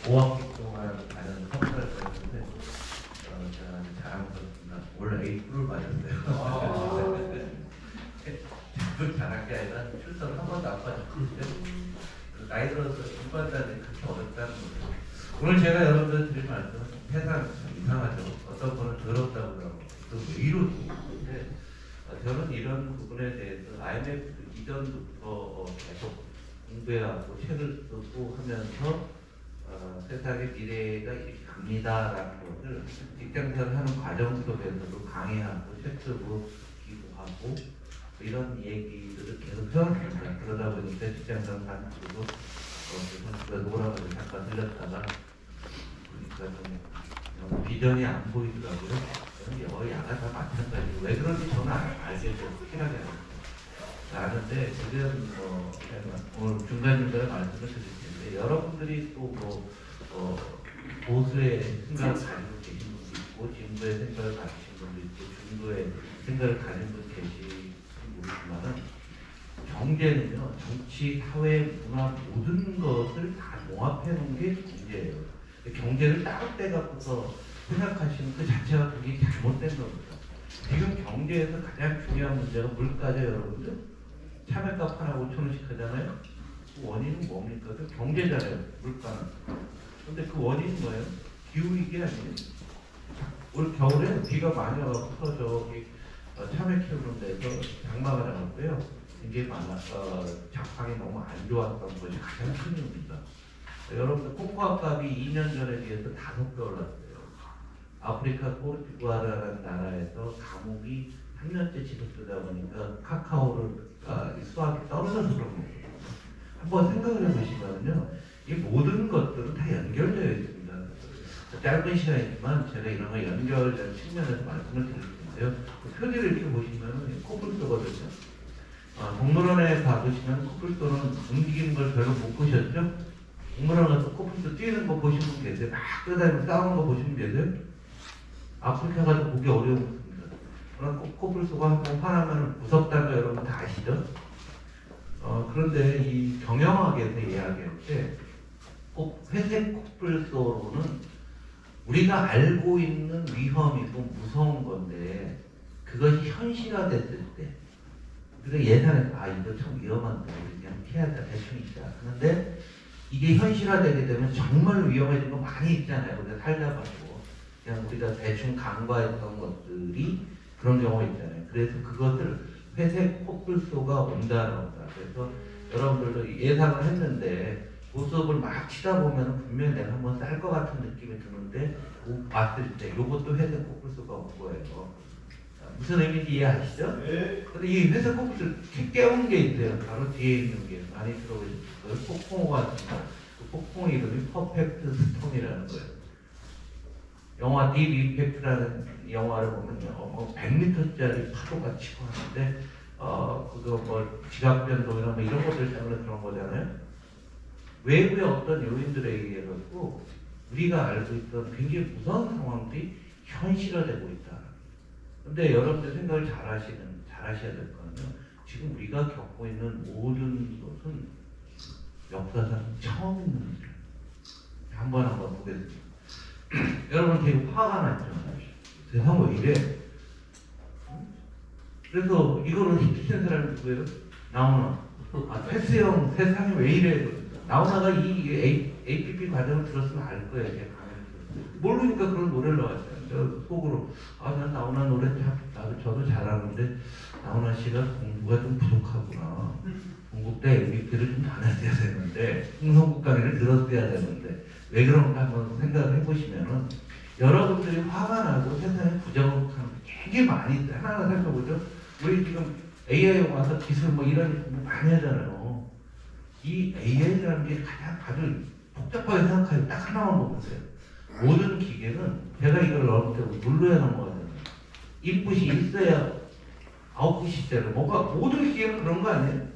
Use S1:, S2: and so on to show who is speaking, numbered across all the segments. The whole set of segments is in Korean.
S1: 5학기 동안 가는 석사를 했는데 제가 자랑스럽습니다. 원래 A뿔을 맞았어요. 그 잘한 게 아니라 출석 한 번도 안 빠졌는데 나이 들어서 공부한다는 게 그렇게 어렵다는 거죠. 오늘 제가 여러분들 드릴 말씀은 세상 참 이상하죠. 어떤 분은 더럽다고 그러고 또 왜 이러고 근데 저는 이런 부분에 대해서 IMF 이전부터 계속 공부해왔고 책을 쓰고 하면서 세상의 미래가 이렇게 갑니다라는 것을 직장생활 하는 과정 속에서도 강의하고 책 쓰고 기고하고 이런 얘기들을 계속 해왔습니다. 그러다 보니까 직장생활 하는 쪽으로 그래서 오라버니 잠깐 들렸다가 보니까 좀 비전이 안 보이더라고요. 야가 다 마찬가지고 왜 그런지 저는 알겠어요. 확실하게 아는데 지금 오늘 중간중간에 말씀을 드릴 텐데 여러분들이 또 보수의 생각을 가지고 계신 분도 있고 진보의 생각을 가지신 분도 있고 중도의 생각을 가진 분 계실지 모르지만은 경제는요 정치, 사회, 문화 모든 것을 다 종합해 놓은 게 경제예요. 경제를 따로 떼갖고서 생각하시는 그 자체가 그게 잘못된 겁니다. 지금 경제에서 가장 중요한 문제가 물가죠, 여러분들. 참외값 하나 5,000원씩 하잖아요. 그 원인은 뭡니까? 그 경제잖아요, 물가는. 근데 그 원인은 뭐예요? 기후위기 아니에요? 올 겨울에 비가 많이 와서 저기 참외 키우는 데서 장마가 나왔고요. 굉장히 작황이 너무 안 좋았던 것이 가장 큰 이유입니다. 여러분들 코코아 값이 2년 전에 비해서 5배 올랐어요. 아프리카 포르투갈이라는 나라에서 감옥이 3년째 지속되다 보니까 카카오를 수확이 떨어져서 그런 거예요. 한번 생각을 해보시면요, 이 모든 것들은 다 연결되어 있습니다. 짧은 시간이지만 제가 이런 거 연결된 측면에서 말씀을 드릴 텐데요. 그 표지를 이렇게 보시면 코뿔소거든요. 동물원에 가보시면 코뿔소는 움직이는 걸 별로 못 보셨죠? 동물원 가서 코뿔소 뛰는 거 보신 분 계세요? 막 뛰어다니면서 싸우는 거 보신 분 계세요? 아프리카 가서 보기 어려운 겁니다. 그러나 코뿔소가 한번 화나면 무섭다는 거 여러분 다 아시죠? 그런데 이 경영학에서 이야기할 때 회색 코뿔소로는 우리가 알고 있는 위험이고 무서운 건데 그것이 현실화됐을 때 우리가 예상해서 이거 참 위험한데 우리 그냥 피하자 대충 있자 하는데 이게 현실화되게 되면 정말 위험해진 거 많이 있잖아요. 우리가 살다 가지고 그냥 우리가 대충 간과했던 것들이 그런 경우가 있잖아요. 그래서 그것을 회색 코뿔소가 온다라고 합니다. 그래서 여러분들도 예상을 했는데 고수업을 막 치다 보면 분명히 내가 한번 쌀 것 같은 느낌이 드는데 봤을 때 이것도 회색 코뿔소가 온 거예요. 무슨 의미인지 이해하시죠? 네. 근데 이 회색 코뿔소 깨운 게 있어요. 바로 뒤에 있는 게 많이 들어보실 거예요. 폭풍호 같은 거. 그 폭풍 이름이 퍼펙트 스톰이라는 거예요. 영화 딥 임팩트라는 영화를 보면요, 100m짜리 파도가 치고 하는데 그거 지각 변동이나 이런 것들 때문에 그런 거잖아요. 외부의 어떤 요인들에 의해 가지고 우리가 알고 있던 굉장히 무서운 상황들이 현실화되고 있다. 근데 여러분들 생각을 잘 하셔야 될 거는요. 지금 우리가 겪고 있는 모든 것은 역사상 처음 있는 일이에요. 한번 보겠습니다. 여러분 되게 화가 났죠. 세상 왜 이래? 그래서 이거를 시키는 사람이 누구예요? 나오나. 패스형 세상이 왜 이래? 나오나가 이 APP 과정을 들었으면 알 거예요. 제가 모르니까 그런 노래를 나왔어요. 저 속으로 난 나오나 노래 저도 잘하는데 나오나 씨가 공부가 좀 부족하구나. 공부 때 MVP를 좀 다녔어야 되는데 흥성국 강의를 들었어야 되는데 왜 그런가 한번 생각을 해보시면은 여러분들이 화가 나고 세상에 부정하는 게 굉장히 많이 있다. 하나하나 살펴보죠. 우리 지금 AI 와서 기술 이런 공부 많이 하잖아요. 이 AI라는 게 가장 아주 복잡하게 생각하면 딱 하나만 보세요. 모든 기계는 제가 이걸 넣을 때 눌러야 넘어가잖아요. 인풋이 있어야 아웃풋이 있잖아요. 모든 기계는 그런 거 아니에요?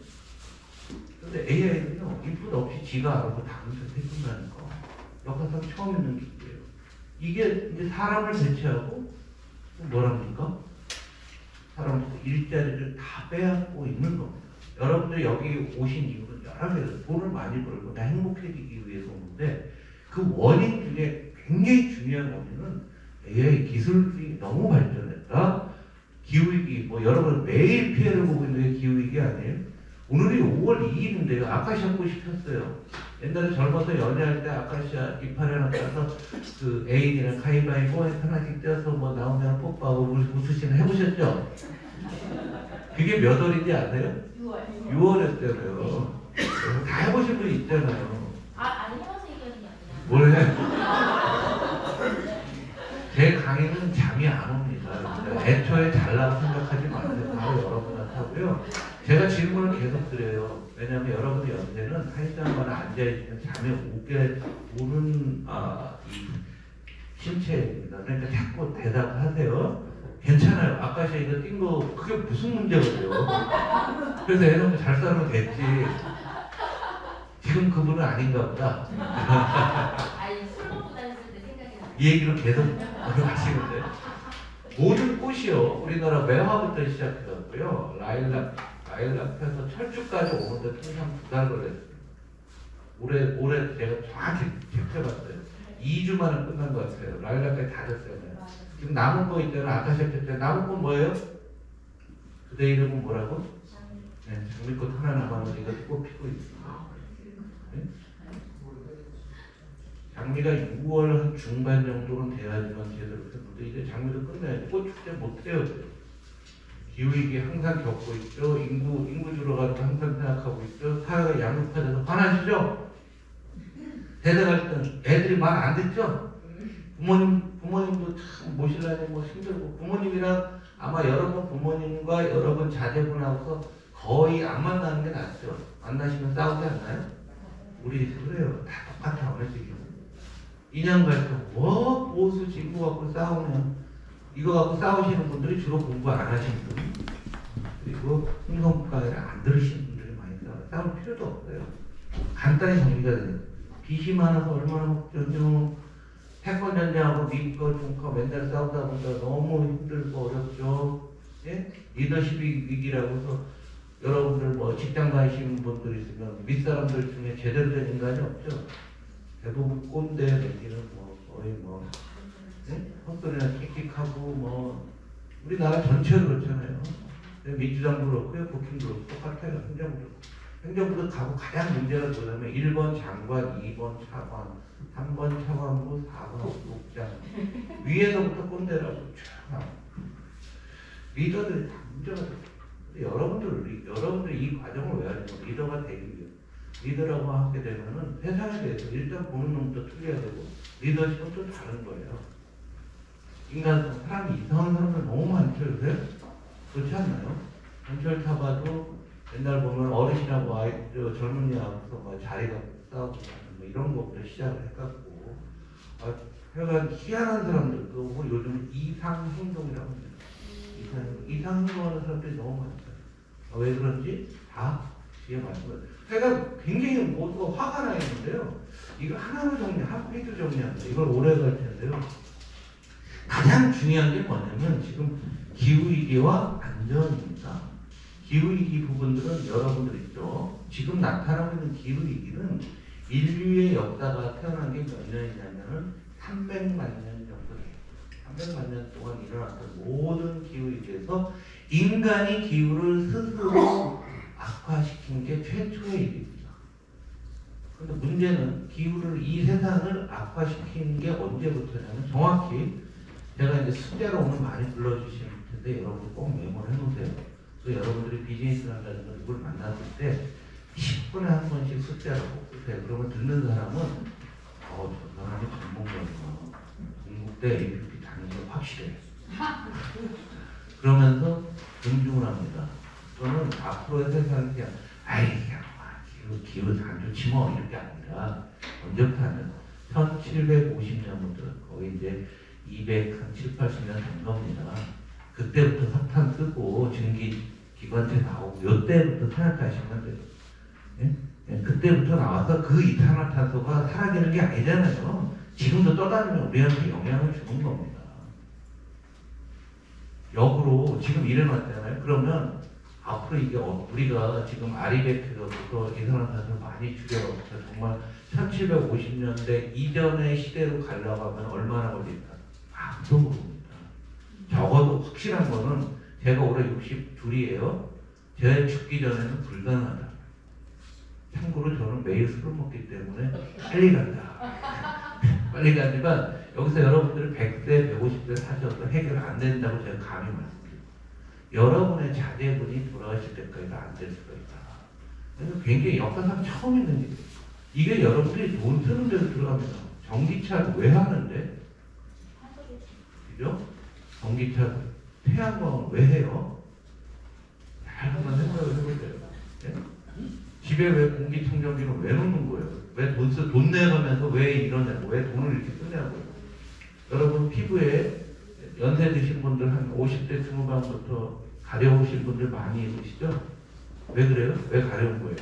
S1: 근데 AI는요, 인풋 없이 지가 알아서 당연히 해준다는 거. 역사상 처음 있는 기계예요. 이게 이제 사람을 대체하고 뭐랍니까? 사람 일자리를 다 빼앗고 있는 겁니다. 여러분들이 여기 오신 이유는 여러 가지 돈을 많이 벌고 다 행복해지기 위해서 오는데 그 원인 중에 굉장히 중요한 원인은 AI 기술이 너무 발전했다. 기후위기, 뭐 여러분 매일 피해를 보고 있는 게 기후위기 아니에요? 오늘이 5월 2일인데요. 아카시아 꽃이 폈어요. 옛날에 젊어서 연애할 때 아카시아 이파리 하나 따서 그 애인이랑 가위바위보 하나씩 떼서 뭐 나오면 뽀뽀하고 웃으시는 해보셨죠? 그게 몇 월인지 아세요? 6월이었잖아요. 다 해보신 분이 있잖아요.
S2: 아니 해봐서 얘기하는 게 아니라.
S1: 뭘 해? 제 강의는 잠이 안 옵니다. 그러니까 애초에 잘라고 생각하지 마세요. 바로 여러분한테 하고요. 제가 질문을 계속 드려요. 왜냐하면 여러분의 연세는 1시간 만에 앉아있으면 잠이 오는 이 신체입니다. 그러니까 자꾸 대답하세요. 괜찮아요. 아까 제가 뛴 거 그게 무슨 문제거든요. 그래서 애는 잘 살면 됐지. 지금 그분은 아닌가 보다.
S2: 아니 술 먹고 다녔을 때 생각이 나.
S1: 이 얘기를 계속 하시는데 모든 꽃이요. 우리나라 매화부터 시작해갖고요. 라일락 펴서 철쭉까지 오는데 통상 2달 걸렸어요. 올해 제가 정확히 체크해봤어요. 2주 만에 끝난 것 같아요. 라일락까지 다 됐어요. 지금 남은 거 있잖아요. 아카시아 폈잖아요. 남은 건 뭐예요? 그대 이름은 뭐라고? 네, 장미꽃 하나 남았는데 이것도 꽃 피고 있습니다. 네? 장미가 6월 한 중반 정도는 돼야지만 제대로 폈는데 이제 장미도 끝나야지. 꽃축제 못해요. 기후위기 항상 겪고 있죠. 인구 줄어가는 거 항상 생각하고 있죠. 사회가 양극화돼서 화나시죠? 대대갈 때는 애들이 말 안 듣죠? 부모님도 참 모시려니 뭐 힘들고 부모님이랑 아마 여러분 부모님과 여러분 자제분하고서 거의 안 만나는 게 낫죠. 만나시면 싸우지 않나요? 우리 그래요. 다 똑같아 어느 시기. 인연 갈등 뭐 보수 진보 갖고 싸우면 이거 갖고 싸우시는 분들이 주로 공부 안 하시는 분 그리고 흥성국가를 안 들으시는 분들이 많이 싸울 필요도 없어요. 간단히 정리가 돼요. 빚이 많아서 얼마나 걱정이죠. 태권 전쟁하고 미국과 중국과 맨날 싸우다 보니까 너무 힘들고 어렵죠. 예? 리더십 위기라고 해서 여러분들 뭐 직장 다니시는 분들 있으면 윗사람들 중에 제대로 된 인간이 없죠. 대부분 꼰대 내지는 뭐 거의 뭐 예? 헛소리나 킥킥하고 뭐 우리나라 전체가 그렇잖아요. 민주당도 그렇고요. 국힘도 그렇고 똑같아요. 행정부도 가고 가장 문제가 뭐냐면 1번 장관, 2번 차관, 3번 차관부, 4번 국장 위에서부터 꼰대라고 쫙 리더들이 다 문제가 돼요. 여러분들이 이 과정을 왜 하냐면 리더가 되기 위해 리더라고 하게 되면은 세상에 대해서 일단 보는 놈도 틀려야 되고 리더십은 또 다른 거예요. 인간성 사람이 이상한 사람들 너무 많죠 요새? 그렇지 않나요? 전철 타봐도 옛날 보면 어르신하고 젊은이하고서 뭐 자리가 싸우고 뭐 이런 것부터 시작을 해갖고 하여간 희한한 사람들도 뭐 요즘 이상행동이라고 합니다. 이상행동하는 사람들이 너무 많아요. 왜 그런지 다 뒤에 말씀을 제가 굉장히 모두가 화가 나 있는데요. 이거 하나로 한 페이지 정리합니다. 이걸 오래 갈 텐데요. 가장 중요한 게 뭐냐면 지금 기후위기와 안전입니다. 기후위기 부분들은 여러분들 있죠. 지금 나타나고 있는 기후위기는 인류의 역사가 태어난 게 몇 년이냐면 300만 년 정도 돼요. 300만 년 동안 일어났던 모든 기후위기에서 인간이 기후를 스스로 악화시킨 게 최초의 일입니다. 그런데 문제는 기후를 이 세상을 악화시킨 게 언제부터냐면 정확히 제가 이제 숫자로 오늘 많이 불러주실 텐데 여러분 꼭 메모를 해놓으세요. 그래서 여러분들이 비즈니스를 한다는 걸 누굴 만났을 때 10분에 한 번씩 숫자를 꼭 쓰세요. 그러면 듣는 사람은 저 사람이 전문가구나. 중국대 APP 다니는 거 확실해. 그러면서 존중을 합니다. 저는 앞으로의 세상이 그냥 기후 안 좋지 뭐 이렇게 아니라 언제부터 하면 1750년부터 거의 이제 207, 80년 된 겁니다. 그때부터 석탄 쓰고 전기 기관차 나오고 이때부터 생각하시면 돼요. 예? 그때부터 나와서 그 이산화탄소가 사라지는 게 아니잖아요. 지금도 떠다니면 우리한테 영향을 주는 겁니다. 역으로 지금 일어났잖아요. 그러면 앞으로 이게 우리가 지금 아리백해서부터 이산화탄소 많이 줄여서 정말 1750년대 이전의 시대로 가려고 하면 얼마나 걸릴까? 아무도 모릅니다. 적어도 확실한 거는 제가 올해 62이에요. 제 죽기 전에는 불가능하다. 참고로 저는 매일 술을 먹기 때문에 빨리 간다. 빨리 가지만 여기서 여러분들은 100세, 150세 사셔도 해결 안 된다고 제가 감히 말씀드립니다. 여러분의 자제분이 돌아가실 때까지도 안 될 수가 있다. 그래서 굉장히 역사상 처음 있는 일이에요. 이게 여러분들이 돈 쓰는 데서 들어갑니다. 전기차 왜 하는데? 그죠? 전기차 태양광을 왜 해요? 잘 한번 생각을 해보세요. 네? 집에 왜 공기청정기를 왜 놓는 거예요? 왜 돈 내가면서 왜 이러냐고, 왜 돈을 이렇게 쓰냐고요. 여러분 피부에 연세 드신 분들 한 50대 중후반부터 가려우신 분들 많이 있으시죠? 왜 그래요? 왜 가려운 거예요?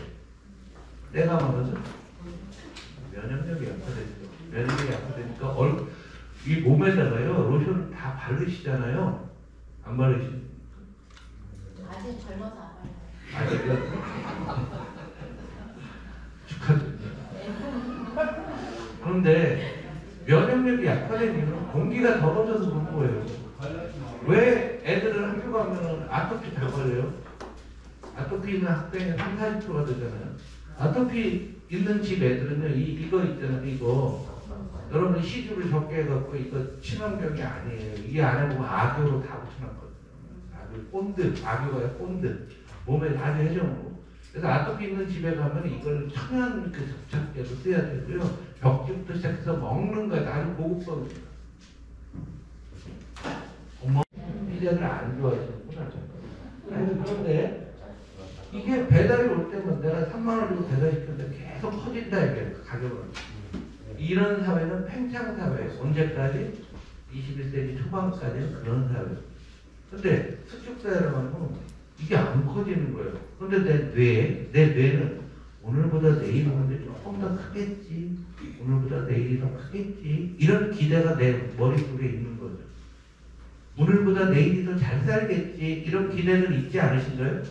S1: 때가 많아서? 면역력이 약화되죠. 면역력이 약화되니까 이 몸에다가요 로션 다 바르시잖아요. 안 바르시죠?
S2: 아직 젊어서 안
S1: 아직 축하드립니다. 그런데 면역력이 약화된 이유는 공기가 더러워져서 그런 거예요. 왜 애들은 학교 가면 아토피 다 걸려요? 아토피 있는 학생이 30-40%가 되잖아요. 아토피 있는 집 애들은요, 이거 있잖아요, 이거. 여러분 시주를 적게 해갖고 이거 친환경이 아니에요. 이 안에 보면 악유로 다 붙여놨거든요. 악유, 본드, 악유가 본드. 몸에 아주 해정으로. 그래서 아토피 있는 집에 가면 이걸 천연 그 접착제로 써야 되고요. 벽지부터 시작해서 먹는 거에 아주 고급스럽습니다. 어머, 피자를 안 좋아하시는구나. 그런데 이게 배달이 올 때면 내가 3만 원 주고 배달시켰는데 계속 커진다 이게 가격을. 이런 사회는 팽창 사회예요. 언제까지? 21세기 초반까지는 그런 사회예요. 근데 수축사회라고 하는 건 이게 안 커지는 거예요. 근데 내 뇌는 오늘보다 내일 오는데 조금 더 크겠지. 오늘보다 내일이 더 크겠지. 이런 기대가 내 머릿속에 있는 거죠. 오늘보다 내일이 더 잘 살겠지. 이런 기대는 있지 않으신가요?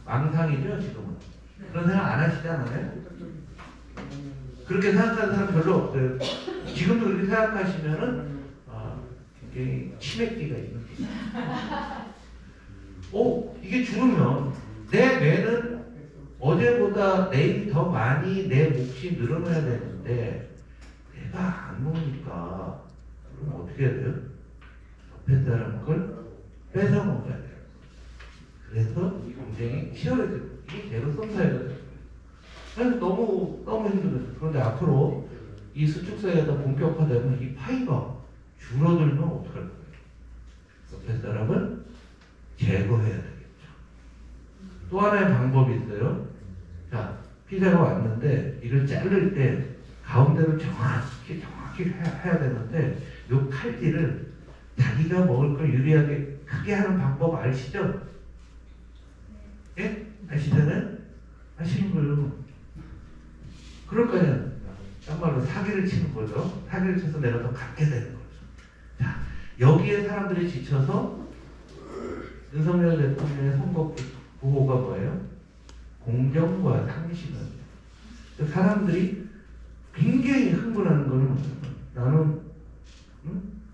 S1: 망상이죠, 지금은. 그런 생각 안 하시잖아요? 그렇게 생각하는 사람 별로 없어요. 지금도 그렇게 생각하시면은, 굉장히 치맥기가 있는 거죠. 이게 죽으면 내 뇌는 어제보다 내일이 더 많이 내 몫이 늘어나야 되는데, 내가 안 먹으니까, 그럼 어떻게 해야 돼요? 옆에 사람 걸 뺏어 먹어야 돼요. 그래서 경쟁이 치열해져요. 이게 제로섬 사회거든요. 그래서 너무 힘들어요. 그런데 앞으로 이 수축사회가 본격화되면 이 파이가 줄어들면 어떡할 거예요? 옆에 사람을 제거해야 되겠죠. 또 하나의 방법이 있어요. 자, 피자가 왔는데 이걸 자를 때 가운데로 정확히 해야 되는데 요 칼질을 자기가 먹을 걸 유리하게 크게 하는 방법 아시죠? 예? 아시잖아요? 아시는 거예요. 그럴 거예요. 정말로 사기를 치는 거죠. 사기를 쳐서 내가 더 갖게 되는 거죠. 자, 여기에 사람들이 지쳐서 윤석열 대통령의 선거 구호가 뭐예요? 공정과 상식은. 사람들이 굉장히 흥분하는 거는 나는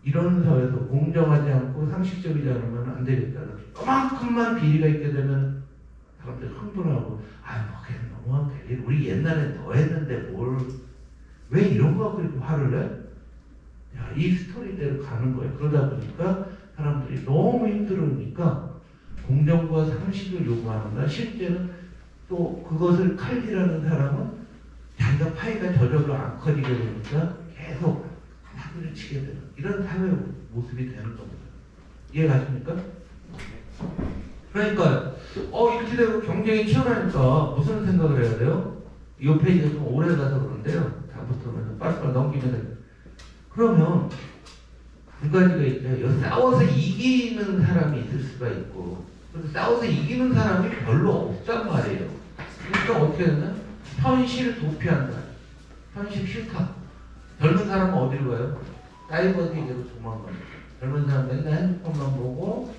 S1: 이런 사회에서 공정하지 않고 상식적이지 않으면 안 되겠다. 그만큼만 비리가 있게 되면 사람들이 흥분하고 걔는 너무한 게 우리 옛날에 더 했는데 왜 이런 거 갖고 이렇게 화를 내? 야, 이 스토리대로 가는 거예요. 그러다 보니까 사람들이 너무 힘들으니까 공정과 상식을 요구하는가 실제는 또 그것을 칼질하는 사람은 자기가 파이가 저절로 안 커지게 되니까 계속 사기를 치게 되는 이런 사회 모습이 되는 겁니다. 이해가십니까? 그러니까 이렇게 되고 경쟁이 치열하니까 무슨 생각을 해야 돼요? 이 페이지가 좀 오래 가서 그런데요. 다음부터는 빨리빨리 넘기면 돼요. 그러면 두 가지가 있죠. 싸워서 이기는 사람이 있을 수가 있고 싸워서 이기는 사람이 별로 없단 말이에요. 그러니까 어떻게 되나? 현실을 도피한다. 현실 싫다. 젊은 사람은 어디로 가요? 사이버 세계로 도망가요. 젊은 사람 맨날 핸드폰만 보고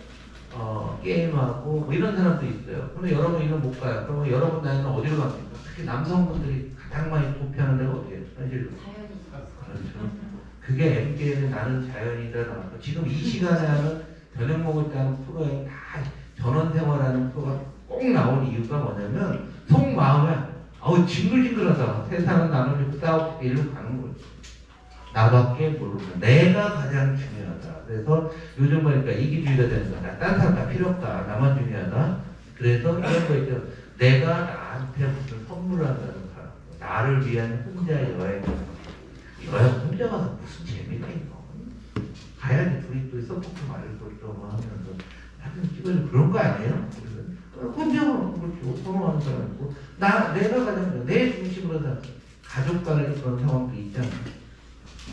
S1: 게임하고 뭐 이런 사람도 있어요. 근데 여러분 이거 못 가요. 그러면 여러분 나이는 어디로 갑니까? 특히 남성분들이 가장 많이 도피하는 데가 어디예요? 현실로.
S2: 자연이
S1: 그렇죠. 그게 MBN의 나는 자연이다 나왔고 지금 이 시간에 하는 저녁 먹을 때 하는 프로에 다 전원생활하는 프로가 꼭 나온 이유가 뭐냐면 속마음에 아우 징글징글하다. 세상은 나를 믿고 싸우고 일로 가는 거지. 나밖에 모르고 내가 가장 중요하다. 그래서 요즘 보니까 이기주의가 되는 거야. 딴 사람 다 필요 없다. 나만 중요하다. 그래서 이런 거 있죠. 내가 나한테 무슨 선물을 한다는 사람. 나를 위한 혼자 여행. 여행 혼자 가서 무슨 재미가 있노? 가야지 둘이 또 서포트 말을 또 하면서 사진 찍어주고 그런 거 아니에요? 혼자 그렇죠. 선호하는 사람이고 내가 가장 내 중심으로 사 가족 간의 그런 상황도 있잖아.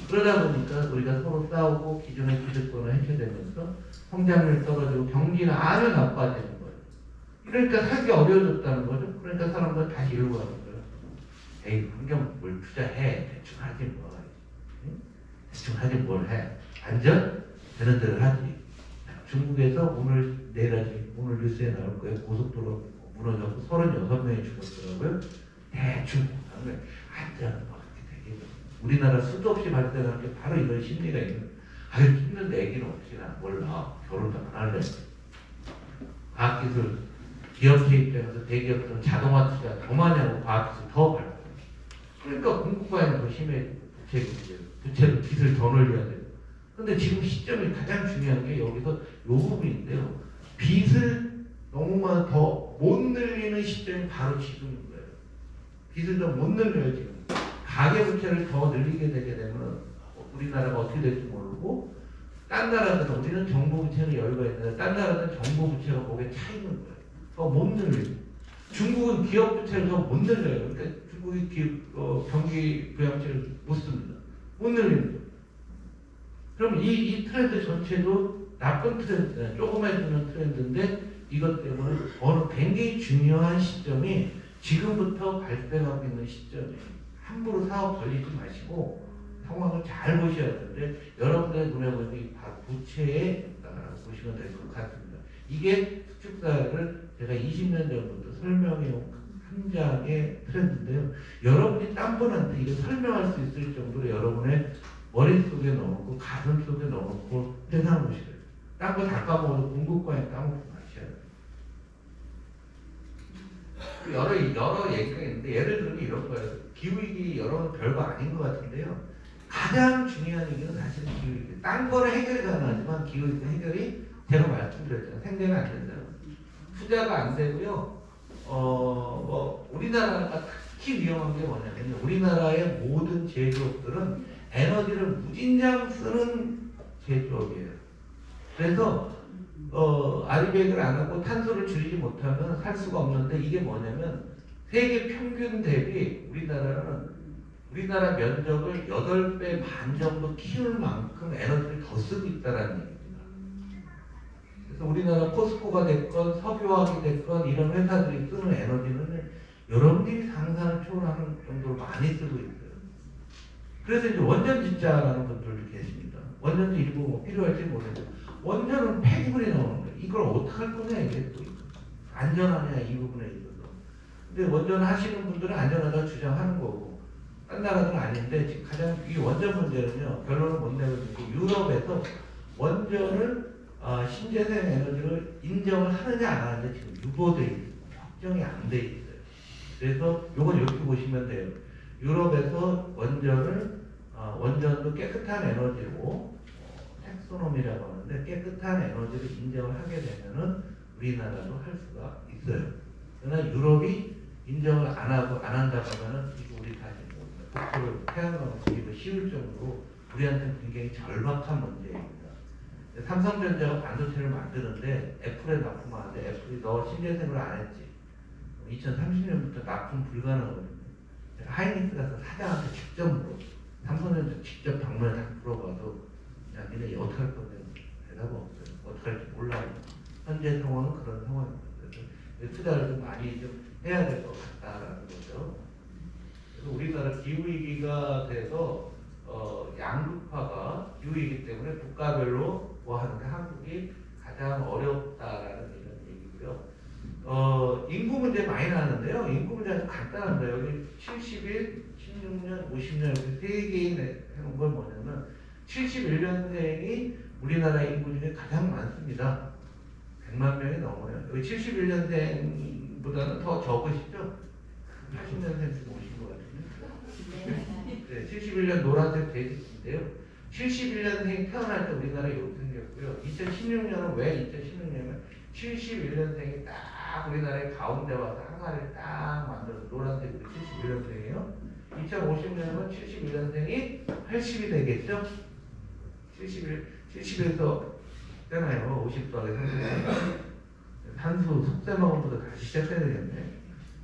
S1: 그러다 보니까 우리가 서로 싸우고 기존의 기득권을 해체되면서 성장률이 떨어지고 경기는 아주 나빠지는 거예요. 그러니까 살기 어려워졌다는 거죠. 그러니까 사람들 다시 이러고 하는 거예요. 에이 환경 뭘 투자해. 대충 하지 뭐. 대충 하지 뭘 해. 안전? 되는 대로 하지. 중국에서 오늘 뉴스에 나올 거예요. 고속도로 무너져서 36명이 죽었더라고요. 대충 하는 거예요. 안전은 어떻게 되겠어. 우리나라 수도 없이 발생하는 게 바로 이런 심리가 있는 거예요. 아유 힘든데 애기는 없지나 몰라. 결혼도 안 할래. 과학기술 기업체 입장에서 대기업들은 자동화 투자 더 많이 하고 과학기술 더 발전. 그러니까 공급과는 더 심해지고 부채도 빚을 더 늘려야 돼요. 근데 지금 시점이 가장 중요한 게 여기서 요 부분인데요. 빚을 너무만 더 못 늘리는 시점이 바로 지금인 거예요. 빚을 더 못 늘려요 지금. 가계부채를 더 늘리게 되게 되면 우리나라가 어떻게 될지 모르고 딴 나라들은 우리는 정부부채는 여유가 있는데 딴 나라들은 정부부채가 목에 차 있는 거예요. 더 못 늘리고. 중국은 기업부채를 더 못 늘려요. 그러니까 중국이 경기 부양체를 못 씁니다. 못 늘리는 거예요. 그럼 이 트렌드 전체도 나쁜 트렌드잖아요. 조그매지는 트렌드인데 이것 때문에 어느 굉장히 중요한 시점이 지금부터 발생하고 있는 시점이에요. 함부로 사업 벌리지 마시고 상황을 잘 보셔야 되는데 여러분들의 눈에 보이는 이 부채에 보시면 될 것 같습니다. 이게 수축사를 제가 20년 전부터 설명해온 한 장의 트렌드인데요. 여러분이 딴 분한테 이거 설명할 수 있을 정도로 여러분의 머릿속에 넣어놓고 가슴 속에 넣어놓고 세상을 보셔야 돼요. 딴 거 다 까먹어도 공급과에 까먹지 마셔야 돼요. 여러 얘기가 있는데 예를 들면 이런 거예요. 기후위기 여러분 별거 아닌 것 같은데요. 가장 중요한 얘기는 사실은 기후위기. 딴 거는 해결이 가능하지만 기후위기 해결이 제가 말씀드렸잖아요. 생계는 안 된다고. 투자가 안 되고요. 우리나라가 특히 위험한 게 뭐냐면 우리나라의 모든 제조업들은 에너지를 무진장 쓰는 제조업이에요. 그래서 아리백을 안 하고 탄소를 줄이지 못하면 살 수가 없는데 이게 뭐냐면 세계 평균 대비 우리나라 면적을 8배 반 정도 키울 만큼 에너지를 더 쓰고 있다는 얘기입니다. 그래서 우리나라 포스코가 됐건 석유화학이 됐건 이런 회사들이 쓰는 에너지는 여러분들이 상상을 초월하는 정도로 많이 쓰고 있어요. 그래서 이제 원전 짓자라는 분들도 계십니다. 원전도 일부 뭐 필요할지 모르겠는데 원전은 폐기물이 나오는 거예요. 이걸 어떡할 거냐 이게 또 안전하냐 이 부분에 있어서. 근데 원전 하시는 분들은 안전하다고 주장하는 거고 딴 나라들은 아닌데 지금 가장 이 원전 문제는요. 결론을 못 내고 있는 게 유럽에서 원전을 신재생 에너지를 인정을 하느냐 안 하느냐 지금 유보돼 있어요. 확정이 안 돼 있어요. 그래서 요건 이렇게 보시면 돼요. 유럽에서 원전도 깨끗한 에너지로 텍소놈이라고 하는데 깨끗한 에너지를 인정을 하게 되면은 우리나라도 할 수가 있어요. 그러나 유럽이 인정을 안 한다고 하면은 이거 우리 다시 목표를 태양광을 지기도 쉬울 정도로 우리한테는 굉장히 절박한 문제입니다. 삼성전자가 반도체를 만드는데 애플에 납품하는데 애플이 너 신재생을 안 했지. 2030년부터 납품 불가능하거든요. 하이닉스 가서 사장한테 직접 물어. 삼성전자 직접 방문해서 물어봐도 야 니네 어떻게 할 건데 대답 없어요. 어떻게 할지 몰라요. 현재 상황은 그런 상황입니다. 그래서 투자를 좀 많이 좀 해야 될 것 같다라는 거죠. 그래서 우리나라 기후위기가 돼서 양극화가 기후위기 때문에 국가별로 뭐 하는데 한국이 가장 가장 어렵다라는 이런 얘기고요. 인구 문제 많이 나왔는데요. 인구 문제 아주 간단합니다. 여기 71, 16년, 50년 이렇게 세 개인 해놓은 건 뭐냐면 71년생이 우리나라 인구 중에 가장 많습니다. 100만 명이 넘어요. 여기 71년생보다는 더 적으시죠? 80년생쯤 오신 것 같은데. 네, 71년 노란색 베이스인데요. 71년생이 태어날 때 우리나라 이렇게 생겼고요. 2016년은 왜 2016년이면 71년생이 딱 우리나라의 가운데 와서 항아리를 딱 만들어서 노란색으로 71년생이에요. 2050년은 71년생이 80이 되겠죠? 70에서 되나요? 50 더하기 산수 속셈학원부터 다시 시작해야 되겠네.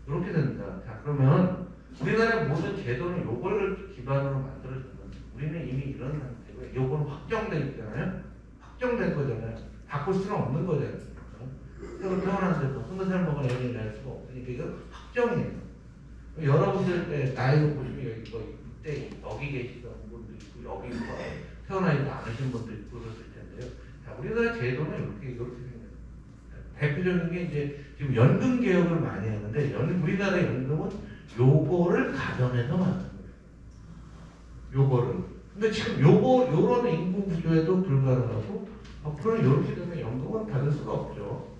S1: 이렇게 됩니다. 자, 그러면 우리나라 모든 제도는 요거를 기반으로 만들어진 겁니다. 우리는 이미 이런 상태고요. 요거는 확정돼 있잖아요. 확정된 거잖아요. 바꿀 수는 없는 거잖아요. 새로 태어났는데 20살 먹은 애를 낼 수가 없으니까 이거 확정이에요. 여러분들 나이로 보시면 여기 뭐 이때 여기 계시던 분도 있고 여기 태어나지도 않으신 분도 있고 그랬을 텐데요. 자, 우리나라 제도는 이렇게 생겨요. 대표적인 게 이제 지금 연금 개혁을 많이 하는데 우리나라 연금은 요거를 가정해서 만든 거예요. 요거를. 근데 지금 요런 인구 구조에도 불가능하고 앞으로는 이렇게 되면 연금은 받을 수가 없죠.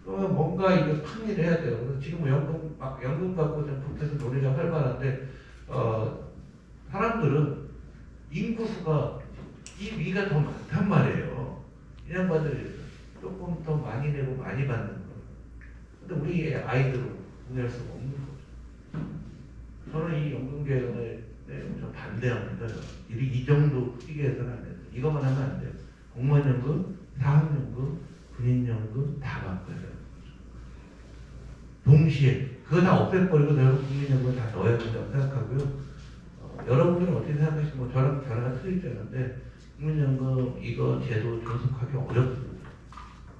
S1: 그러면 뭔가 이거 큰 일을 해야 돼요. 그래서 지금 연금 갖고 좀 북에서 논의가 활발한데 사람들은 인구수가 이 위가 더 많단 말이에요. 이 양반들이 조금 더 많이 내고 많이 받는 거. 근데 우리 아이들은 구할 수가 없는 거죠. 저는 이 연금 개혁에 좀 반대합니다. 이 정도 크게 해서는 안 돼요. 이것만 하면 안 돼요. 공무원연금, 사학연금, 군인연금 다 바꿔야 돼요. 동시에 그거 다 없애버리고 내가 국민연금을 다 넣어야 된다고 생각하고요. 여러분들은 어떻게 생각하시면 뭐 저랑 틀릴 줄 아는데 국민연금 이거 제도 존속하기 어렵습니다.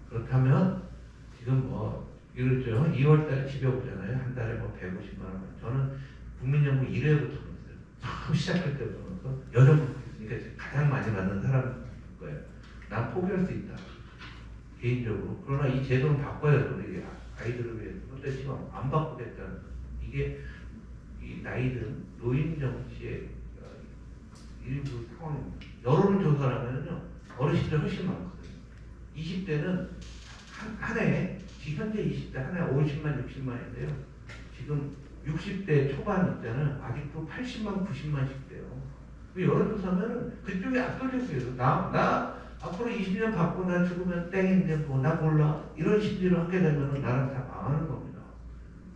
S1: 그렇다면 지금 뭐 이렇죠. 2월달에 집에 오잖아요. 한 달에 뭐 150만 원. 저는 국민연금 1회부터 넣었어요. 처음 시작할 때부터 여정부터 있으니까 가장 많이 받는 사람 거예요. 난 포기할 수 있다. 개인적으로. 그러나 이 제도는 바꿔야 돼. 우리 아이들을 위해서. 근데 지금 안 바꾸겠다는 이게 이 나이든 노인 정치의 일부 상황입니다. 여론조사를 하면요. 어르신들 훨씬 많거든요. 20대는 한 해에 현재 20대 한 해에 50만 60만인데요. 지금 60대 초반 있잖아요. 아직도 80만 90만씩 돼요. 여론조사하면 그쪽이 압도적이에요. 나 앞으로 20년 받고 나 죽으면 땡인데 뭐 나 몰라. 이런 심리를 하게 되면 나랑 다 망하는 겁니다.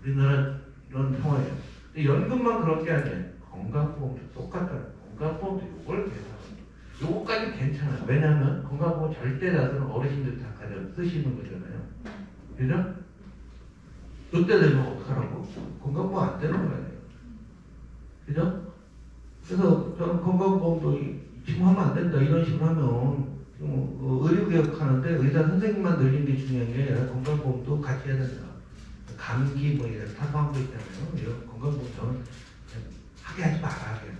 S1: 우리나라 이런 상황이에요. 근데 연금만 그런 게 아니에요. 건강보험도 똑같아요. 건강보험도 이걸 계산합니다. 요거까지 괜찮아요. 왜냐하면 건강보험 절대 다수는 어르신들 다 가져 쓰시는 거잖아요. 그죠? 그때 되면 어떡하라고? 건강보험 안 되는 거 아니에요. 그죠? 그래서 저는 건강보험도 지금 하면 안 된다. 이런 식으로 하면 의료개혁하는데 의사 선생님만 늘리는 게 중요한 게 아니라 건강보험도 같이 해야 된다. 감기 뭐 이런 사소한 거 있잖아요. 이런 건강보험 저는 하게 하지 말아야 돼요.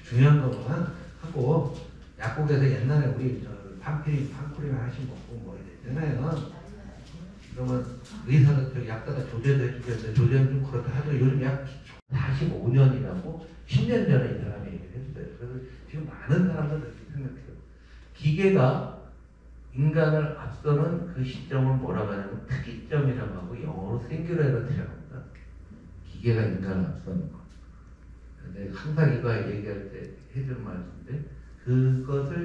S1: 중요한 것만 하고 약국에서 옛날에 우리 판쿠린 하나씩 먹고 뭐 이랬잖아요. 그러면 의사가 약 사다 조제도 해주겠는데 조제는 좀 그렇다 하죠. 요즘 약 45년이라고 10년 전에 이 사람이 얘기를 했어요. 그래서 지금 많은 사람들 그렇게 생각해요. 기계가 인간을 앞서는 그 시점을 뭐라고 하냐면 특이점이라고 하고 영어로 싱귤러리티라고 합니다. 기계가 인간을 앞서는 거. 근데 항상 이거 얘기할 때 해주는 말씀인데 그것을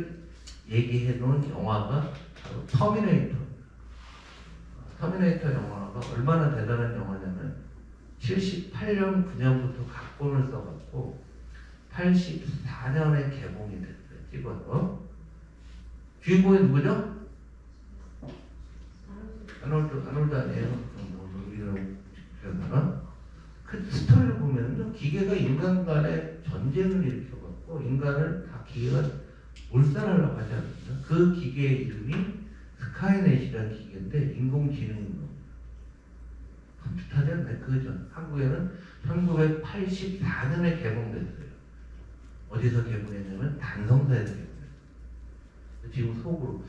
S1: 얘기해 놓은 영화가 바로 터미네이터입니다. 터미네이터 영화가 얼마나 대단한 영화냐면 78년 9년부터 각본을 써갖고 84년에 개봉이 됐어요. 찍어서 주인공이 누구죠? 아놀드 아니에요. 그 스토리를 보면 기계가 인간 간의 전쟁을 일으켜갖고 인간을 다 기계가 몰살하려고 하지 않습니까? 그 기계의 이름이 스카이넷이라는 기계인데 인공지능인 겁니다. 컴퓨터전 그 한국에는 1984년에 개봉됐어요. 어디서 개봉했냐면 단성사에서 개봉했어요. 지금 속으로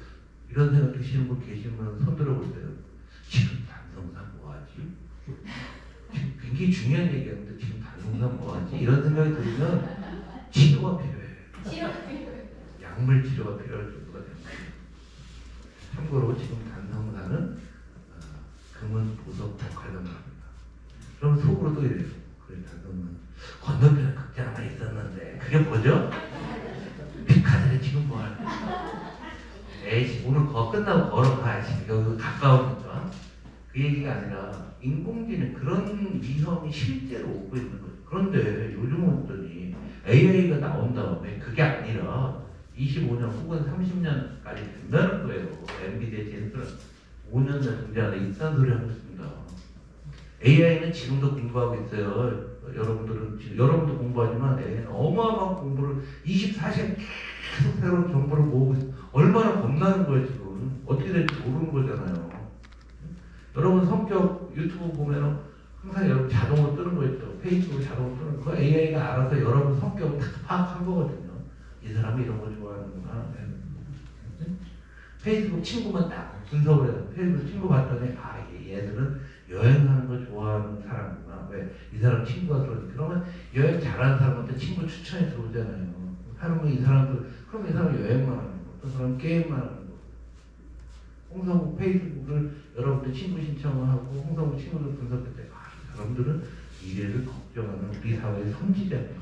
S1: 이런 생각 드시는 분 계시면 손 들어보세요. 지금 단성사 뭐하지? 지금 굉장히 중요한 얘기하는데 지금 단성사 뭐하지? 이런 생각이 들면 치료가 필요해. 약물 치료가 필요할 정도가 됩니다. 참고로 지금 단성사는 금은 보석 복활금을 합니다. 그럼 속으로도 이래요. 그래, 단성사는 건너편에 극장 하나 있었는데 그게 뭐죠? 백화점에 지금 뭐하는 에이씨 오늘 끝나고 걸어가야지. 여기 가까우니까. 그 얘기가 아니라 인공지능 그런 위험이 실제로 오고 있는 거죠. 그런데 요즘은 보더니 AI가 나온 다음에 그게 아니라 25년 혹은 30년까지 된다는 거예요. 엔비디아 젠스는 5년 전 등장하는 이딴 소리 하고 있습니다. AI는 지금도 공부하고 있어요. 여러분도 공부하지만 AI는 어마어마한 공부를 24시간 계속 새로운 정보를 모으고 있어요. 얼마나 겁나는 거예요 지금. 어떻게 될지 모르는 거잖아요. 여러분 성격 유튜브 보면은 항상 여러분 자동으로 뜨는 거 있죠. 페이스북 자동으로 뜨는 거. AI가 알아서 여러분 성격을 다 파악한 거거든요. 이 사람이 이런 거 좋아하는구나. 페이스북 친구만 딱 분석을 해요. 페이스북 친구 봤더니 얘들은 여행하는 거 좋아하는 사람이구나. 왜? 이 사람 친구가 들어오니까. 그러면 여행 잘하는 사람한테 친구 추천이 들어오잖아요. 하는 이 사람도 그럼 이 사람 여행만 하는 거, 어떤 사람 게임만 하는 거. 홍성국 페이스북을 여러분들 친구 신청을 하고 홍성국 친구들 분석할 때 이 사람들은 미래를 걱정하는 우리 사회의 선지자네요.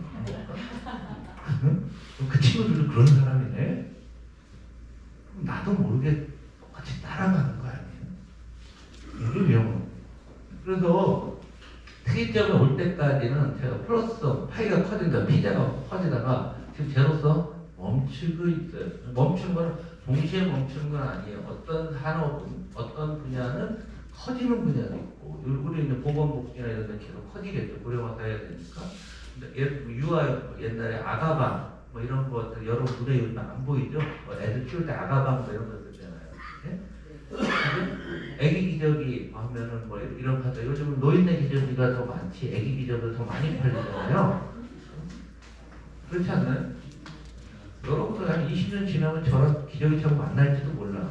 S1: 그 친구들도 그런 사람이네. 그럼 나도 모르게 똑같이 따라가는 거 아니에요? 이게 위험한. 그래서 특이점이 올 때까지는 제가 플러스성 파이가 커진다, 피자가 커지다가 지금 제로성 멈추고 있어요. 멈추는 건 동시에 멈추는 건 아니에요. 어떤 산업은, 어떤 분야는 커지는 분야도 있고, 우리는 보건복지나 이런 데 계속 커지겠죠. 고령화가 해야 되니까. 유아 옛날에 아가방 뭐 이런 것들 여러분 눈에 요즘 안 보이죠? 애들 키울 때 아가방 뭐 이런 거 쓰잖아요. 네? 애기 기저귀 하면은 뭐 이런 카드 요즘은 노인네 기저귀가 더 많지 애기 기저귀가 더 많이 팔리잖아요. 그렇지 않나요? 여러분들 한 20년 지나면 저랑 기저귀처럼 만날지도 몰라.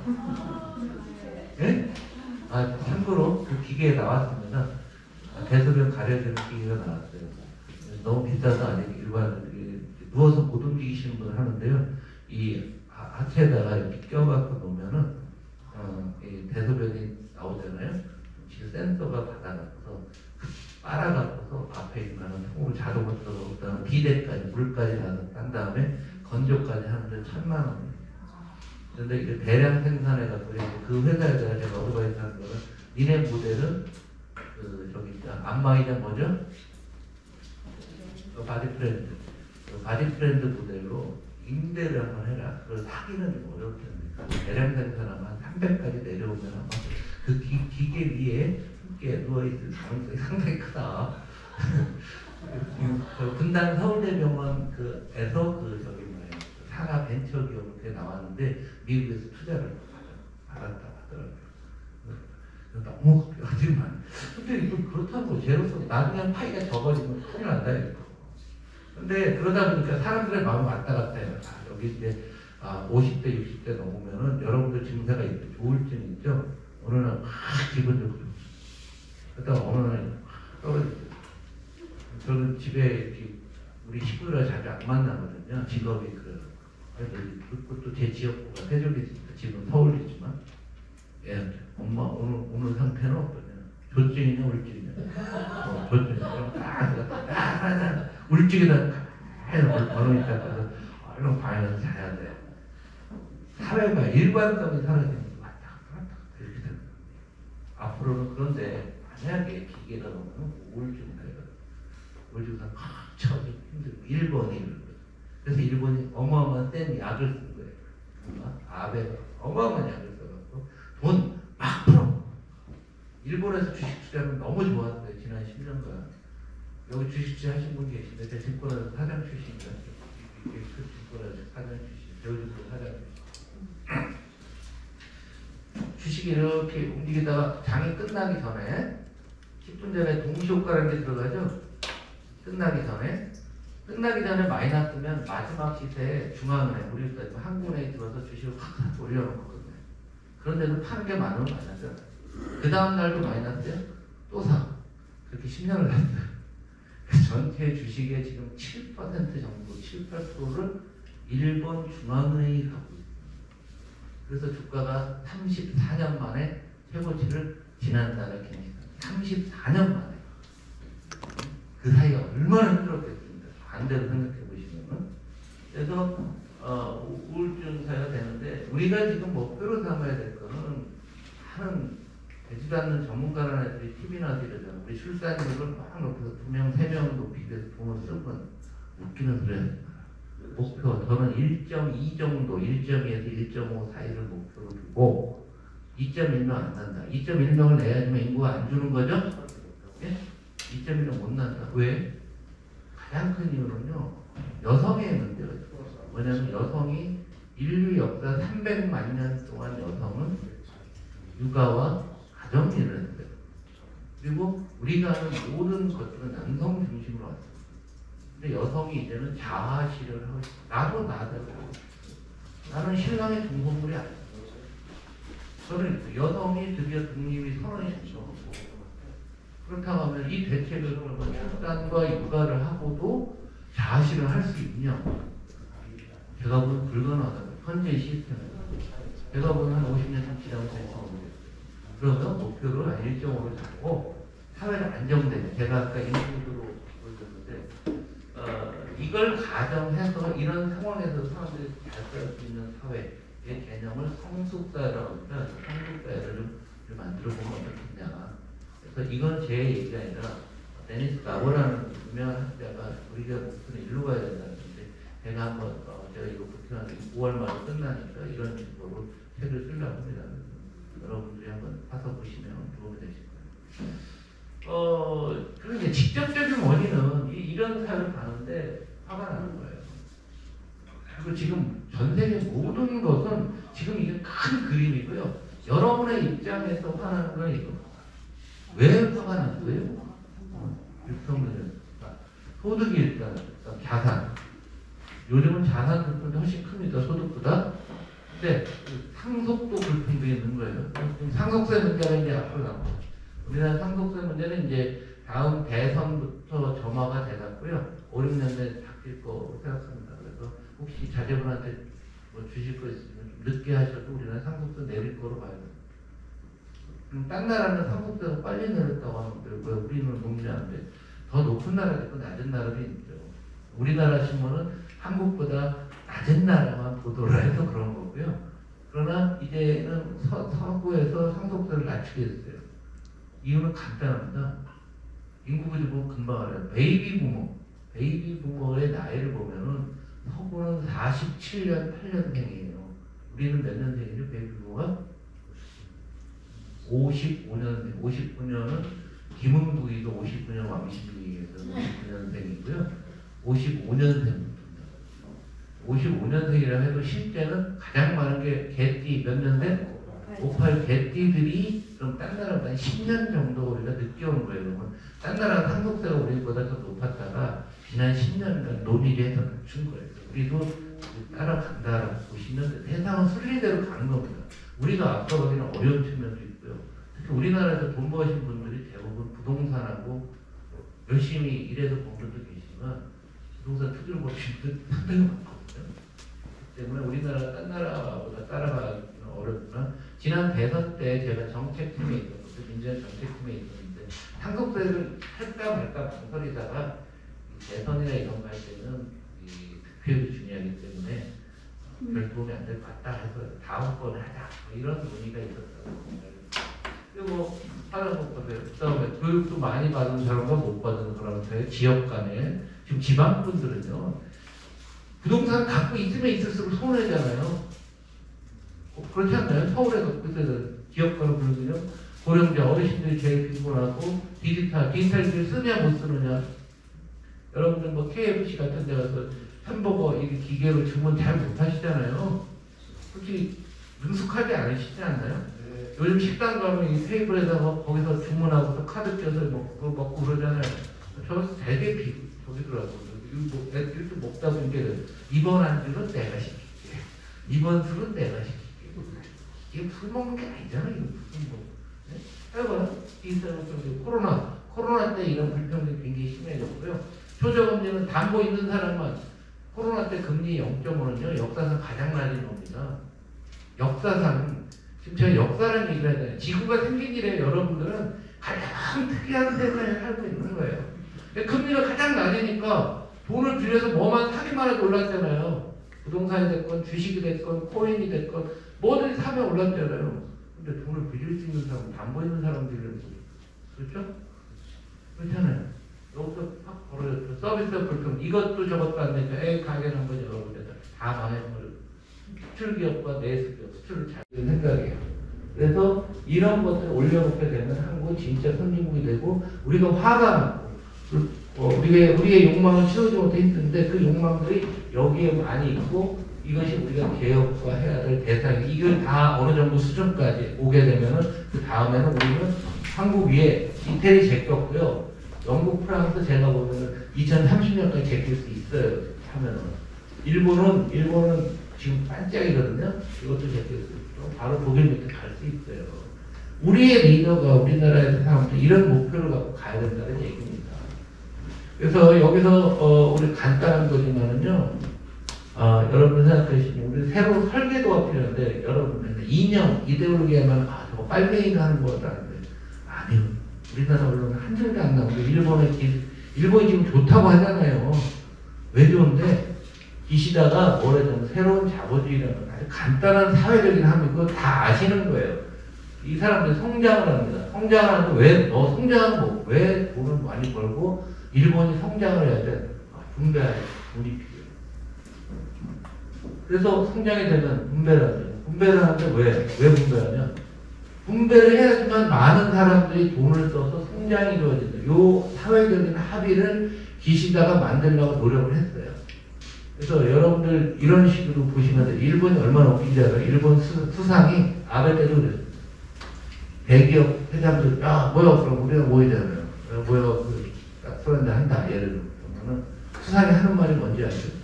S1: 예? 참고로 그 기계에 나왔습니다. 대소변 가려주는 기계가 나왔어요. 너무 비싸서 아직 일반 누워서 못 움직이시는 분을 하는데요. 이 하체에다가 이렇게 껴갖고 놓으면은 이 대소변이 나오잖아요. 지금 센서가 받아갖고서 빨아갖고서 앞에 있는 통으로 자동으로 들어가고 그다음에 비데까지 물까지 한 다음에 건조까지 하는데 1,000만 원이에요. 그런데 이게 대량 생산해갖고 그 회사에다가 제가 어드바이스 하는 거는 니네 모델은 그 저기 있다 안마의자 뭐죠? 바디프렌드 모델로 임대를 한번 해라. 그걸 사기는 좀 어려울 텐데 대량 생산하면 한 300까지 내려오면 아마 그 기계 위에 함께 누워있을 가능성이 상당히 크다. 분당 서울대병원 그에서 산하 벤처기업에 나왔는데 미국에서 투자를 받았다 하더라고요. 너무 하지만 근데 이거 그렇다고 제로서 나중에 파이가 적어지면 큰일 난다 이거. 근데 그러다 보니까 사람들의 마음이 왔다 갔다 해요. 여기 이제 50대 60대 넘으면은 여러분들 증세가 있죠. 우울증 있죠. 어느 날 기분 좋고 그러다가 어느 날 떨어지죠. 저는 집에 이렇게 우리 식구들 자주 안 만나거든요. 직업이 그것도 제 지역구가 세종이 있으니까 지금 서울이지만 엄마 오늘 상태는 어떠냐? 조증이냐 우울증이냐? 조증이냐? 우울증이다 해서 얼어있다 가서 얼른 방에서 자야 돼. 사회가 일관성이 사라지는 거 왔다 갔다 이렇게 되는 거예요. 앞으로는 그런데 만약에 기계가 오면 우울증이다 이거든. 우울증이 팍 쳐서 힘들고 일본이 이런 거죠. 그래서 일본이 어마어마한 센 약을 쓴 거예요. 아베가 어마어마한 약을 써갖고 돈 막 풀어. 일본에서 주식 투자는 너무 좋았어요. 지난 10년간. 여기 주식 투자 하신 분 계신데 제 증권회사 사장 출신이다. 증권회사 사장 출신, 대우증권 사장 출신. 주식이 이렇게 움직이다가 장이 끝나기 전에 10분 전에 동시효과라는 게 들어가죠. 끝나기 전에 마이너스면 마지막 시세에 중앙은행, 우리 한국은행이 들어서 주식을 확 올려놓거든요. 그런 데는 파는 게 많으면 많았잖아요. 그 다음 날도 마이너스요? 또 사. 그렇게 10년을 했어요. 전체 주식의 지금 7% 정도, 7, 8%를 일본 중앙은행이 갖고 있어요. 그래서 주가가 34년 만에 최고치를 지난달에 기록했습니다. 34년 만에. 그 사이가 얼마나 힘들었겠습니까? 반대로 생각해 보시면은. 그래서 우울증 사회가 되는데 우리가 지금 목표로 삼아야 될 거는 하는 되지도 않는 전문가라는 애들이 TV나 이러잖아. 우리 출산율을 막 높여서 2명, 3명 높이기 위해서 돈을 쓰면 웃기는 소리 하지 마라. 목표, 저는 1.2 정도, 1.2에서 1.5 사이를 목표로 두고 2.1명 안 난다. 2.1명을 내야지만 인구가 안 주는 거죠? 예? 2.1명 못 난다. 왜? 가장 큰 이유는요. 여성의 문제가 있어요. 뭐냐면 여성이 인류 역사 300만 년 동안 여성은 육아와 가정일을 했어요. 그리고 우리가 하는 모든 것들은 남성 중심으로 왔어요. 근데 여성이 이제는 자아실을 하고 있어요. 나도 나대로. 나는 신랑의 중성물이 아니에요. 저는 여성이 드디어 독립이 선언이 됐죠. 그렇다고 하면 이 대책을 그러면 출산과 육아를 하고도 자아실을 할 수 있냐? 제가 보면 불가능하다고요. 현재 시스템에서. 제가 보면 한 50년 지나면 될지 모르겠어요. 그러면 목표를 1.5로 잡고 사회가 안정되게 제가 아까 인구구조로 보여줬는데 이걸 가정해서 이런 상황에서 사람들이 잘 살 수 있는 사회의 개념을 성숙사회라고 하면 성숙사회를 좀 만들어 보면 어떻겠냐. 그래서 이건 제 얘기가 아니라 데니스 가버라는 유명한 학자가 우리가 목표는 일로 가야 된다는데 제가 한번 제가 이거 부팅한 5월 말에 끝나니까 이런 식으로 책을 쓰려고 합니다. 여러분들이 한번 사서 보시면 도움이 되실 거예요. 그리고 이제 직접적인 원인은 이런 사회를 가는데 화가 나는 거예요. 그리고 지금 전 세계 모든 것은 지금 이게 큰 그림이고요. 여러분의 입장에서 화나는 건 이거. 왜 화가 나는 거예요? 소득이 일단 자산. 요즘은 자산 불평이 훨씬 큽니다. 소득보다. 근데 상속도 불평도 있는 거예요. 상속세 문제가 이제 앞으로 나옵니다. 우리나라 상속세 문제는 이제 다음 대선부터 점화가 돼갖고요. 5, 6년대 바뀔 거 생각합니다. 그래서 혹시 자제분한테 뭐 주실 거 있으면 좀 늦게 하셔도 우리나라 상속세 내릴 거로 봐야 돼요. 딴 나라는 상속세가 빨리 내렸다고 하는데 왜 우리는 높냐는데 더 높은 나라도 있고 낮은 나라도 있죠. 우리나라 신문은 한국보다 낮은 나라만 보도를 해서 그런 거고요. 그러나 이제는 서구에서 상속세를 낮추게 됐어요. 이유는 간단합니다. 인구구조 보면 금방 알아요. 베이비 부모의 나이를 보면은 서구는 47년 8년생이에요. 우리는 몇 년생이죠? 베이비 부모가 55년생. 59년은 김은국이도 59년 왕십리에서 59년생이고요. 55년생입니다. 55년생이라 해도 실제는 가장 많은 게 개띠 몇 년생? 58 개띠들이 그럼 딴 나라보다 10년 정도 우리가 늦게 오는 거예요. 그러면 딴 나라 상속세가 우리보다 더 높았다가 지난 10년간 논의를 해서 낮춘 거예요. 우리도 따라간다라고 보시면 세상은 순리대로 가는 겁니다. 우리가 앞서가기는 어려운 측면도 있고요. 특히 우리나라에서 돈 버신 분들이 대부분 부동산하고 열심히 일해서 본 분도 계시지만 부동산 투자를 버신 분들 상당히 많거든요. 때문에 우리나라가 딴 나라보다 따라가기는 어렵지만 지난 대선 때 제가 정책팀에 있었고 민주당 정책팀에 있었는데 상속세를 할까 말까 망설이다가 대선이나 이런 거 할 때는 이 득표율이 중요하기 때문에 별 도움이 안 될 것 같다 해서 다음번에 하자 뭐 이런 논의가 있었다고 생각합니다. 그리고 하나 못 보세요. 그 다음에 교육도 많이 받은 사람과 못 받은 사람한테 지역 간에 지금 지방분들은요 부동산 갖고 있으면 있을수록 손해잖아요. 그렇지 않나요? 서울에 갖고 있어서 지역가로 부르거든요. 고령자 어르신들이 제일 빈곤하고 디지털기를 쓰냐 못 쓰느냐. 여러분들 뭐 KFC 같은 데 가서 햄버거 이 기계로 주문 잘 못 하시잖아요. 솔직히 능숙하지 않으시지 않나요? 네. 요즘 식당 가면 이 테이블에다가 거기서 주문하고서 카드 껴서 먹고 그러잖아요. 저 되게 저기더라고요. 이렇게 먹다 보니까 이번 안주는 내가 시킬게. 이번 술은 내가 시킬게.
S3: 이게 술 먹는 게 아니잖아. 이거 무슨 뭐. 해봐요. 비슷한 코로나 때 이런 불평등이 굉장히 심해졌고요. 초저금리는 담보 있는 사람만 코로나 때 금리 0.5는요 역사상 가장 낮은 겁니다. 역사상 지금 제가 역사라는 얘기를 해야 돼요. 지구가 생긴 이래 여러분들은 가장 특이한 세상에 살고 있는 거예요. 금리가 가장 낮으니까 돈을 빌려서 뭐만 사기만 해도 올랐잖아요. 부동산이 됐건 주식이 됐건 코인이 됐건 뭐든 사면 올랐잖아요. 근데 돈을 빌릴 수 있는 사람, 담보 있는 사람들은 그렇죠? 그렇잖아요. 여기서 확 벌어졌죠. 서비스 불평 이것도 저것도 안 되니까 가게를 한번 열어보자. 다 망해버려. 수출기업과 내수기업 수출을 잘 생각해요. 그래서 이런 것들을 올려놓게 되면 한국 진짜 선진국이 되고 우리가 화가 나고 우리의 욕망을 채우지 못해 힘든데 그 욕망들이 여기에 많이 있고 이것이 우리가 개혁화해야 될 대상이 이걸 다 어느 정도 수준까지 오게 되면은 그 다음에는 우리는 한국 위에 이태리 제꼈고요. 영국, 프랑스 제가 보면은 2030년까지 제낄 수 있어요. 하면은 일본은 지금 반짝이거든요. 이것도 제낄 수 있고 바로 독일 밑에 갈 수 있어요. 우리의 리더가 우리나라에서 사람들 이런 목표를 갖고 가야 된다는 얘기입니다. 그래서 여기서 우리 간단한 거지만은요. 여러분 생각하시면 우리 새로운 설계도가 필요한데 여러분 이념, 이데올로기 하면 저거 빨갱이가 하는 거라는데 아니요. 우리나라 언론은 한 줄도 안 나오고 일본이 지금 좋다고 하잖아요. 왜 좋은데 기시다가 뭐래냐면 새로운 자본주의라는 아주 간단한 사회적인 함이 그거 다 아시는 거예요. 이 사람들이 성장을 합니다. 성장을 하는데 성장하는 왜 돈을 많이 벌고 일본이 성장을 해야 돼? 분배해야 돈이 필요해요. 그래서 성장이 되면 분배를 하죠. 분배를 하는데 왜 분배하냐? 분배를 해야지만 많은 사람들이 돈을 써서 성장이 이루어진다. 요 사회적인 합의를 기시다가 만들려고 노력을 했어요. 그래서 여러분들 이런 식으로 보시면 일본이 얼마나 웃긴지 알아요? 일본 수상이 아베 때도 그랬어요. 대기업 회장들, 뭐야, 그럼 우리가 모이잖아요. 뭐야, 술 한잔 한다. 예를 들면 수상이 하는 말이 뭔지 아시죠?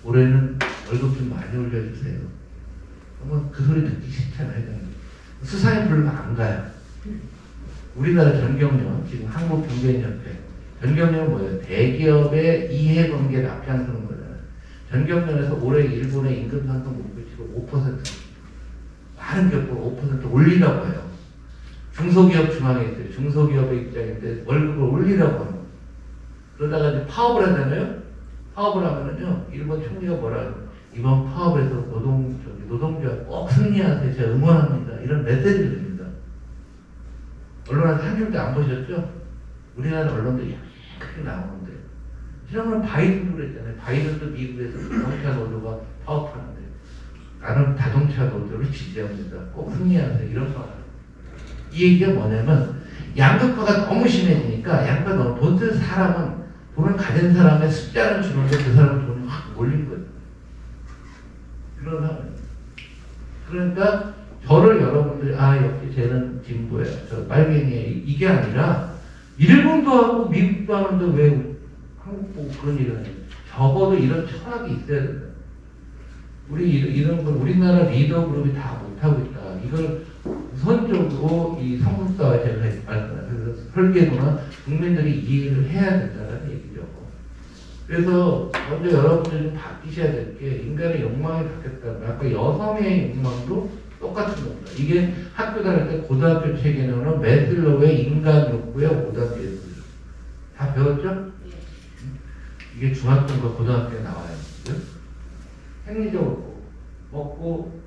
S3: 올해는 월급 좀 많이 올려주세요. 그러면 그 소리 듣기 싫잖아요. 수상이 부르면 안 가요. 우리나라 전경련, 지금 한국경제인협회. 전경련은 뭐예요? 대기업의 이해관계를 앞장서는 거잖아요. 전경련에서 올해 일본의 임금 상승 목표치로 5%. 많은 기업으로 5% 올리라고 해요. 중소기업 중앙에 있어요. 중소기업의 입장인데 월급을 올리라고 합니다. 그러다가 이제 파업을 하잖아요. 파업을 하면은요, 일본 총리가 뭐라 하죠? 이번 파업에서 노동조합 꼭 승리하세요. 제가 응원합니다. 이런 메시지를 줍니다. 언론에서 한 줄도 안 보셨죠? 우리나라 언론들이 크게 나오는데. 지난번에 바이든도 그랬잖아요. 바이든도 미국에서 자동차 노조가 파업하는데. 나는 자동차 노조를 지지합니다. 꼭 승리하세요. 이런 말. 이 얘기가 뭐냐면, 양극화가 너무 심해지니까, 양극화가 너무 돈 쓸 사람은 돈을 가진 사람의 숫자는 주는데 그 사람은 돈이 확 몰린 거예요. 그런 상황이에요. 그러니까 저를 여러분들이 역시 쟤는 진보야, 저 빨갱이야 이게 아니라 일본도 하고 미국도 하는데 왜 한국 보고 그런 얘기를 하냐. 적어도 이런 철학이 있어야 된다. 이런 걸 우리나라 리더 그룹이 다 못하고 있다. 이걸 우선적으로 이 성국사와 제가 말씀드린 설계도나 국민들이 이해를 해야 된다는 얘기죠. 그래서 먼저 여러분들이 좀 바뀌셔야 될 게 인간의 욕망이 바뀌었다. 아까 여성의 욕망도 똑같은 겁니다. 이게 학교 다닐 때 고등학교 책에 나오는 매슬로우의 인간 욕구의 5단계 예술. 다 배웠죠? 이게 중학교인가 고등학교에 나와요. 생리적으로 먹고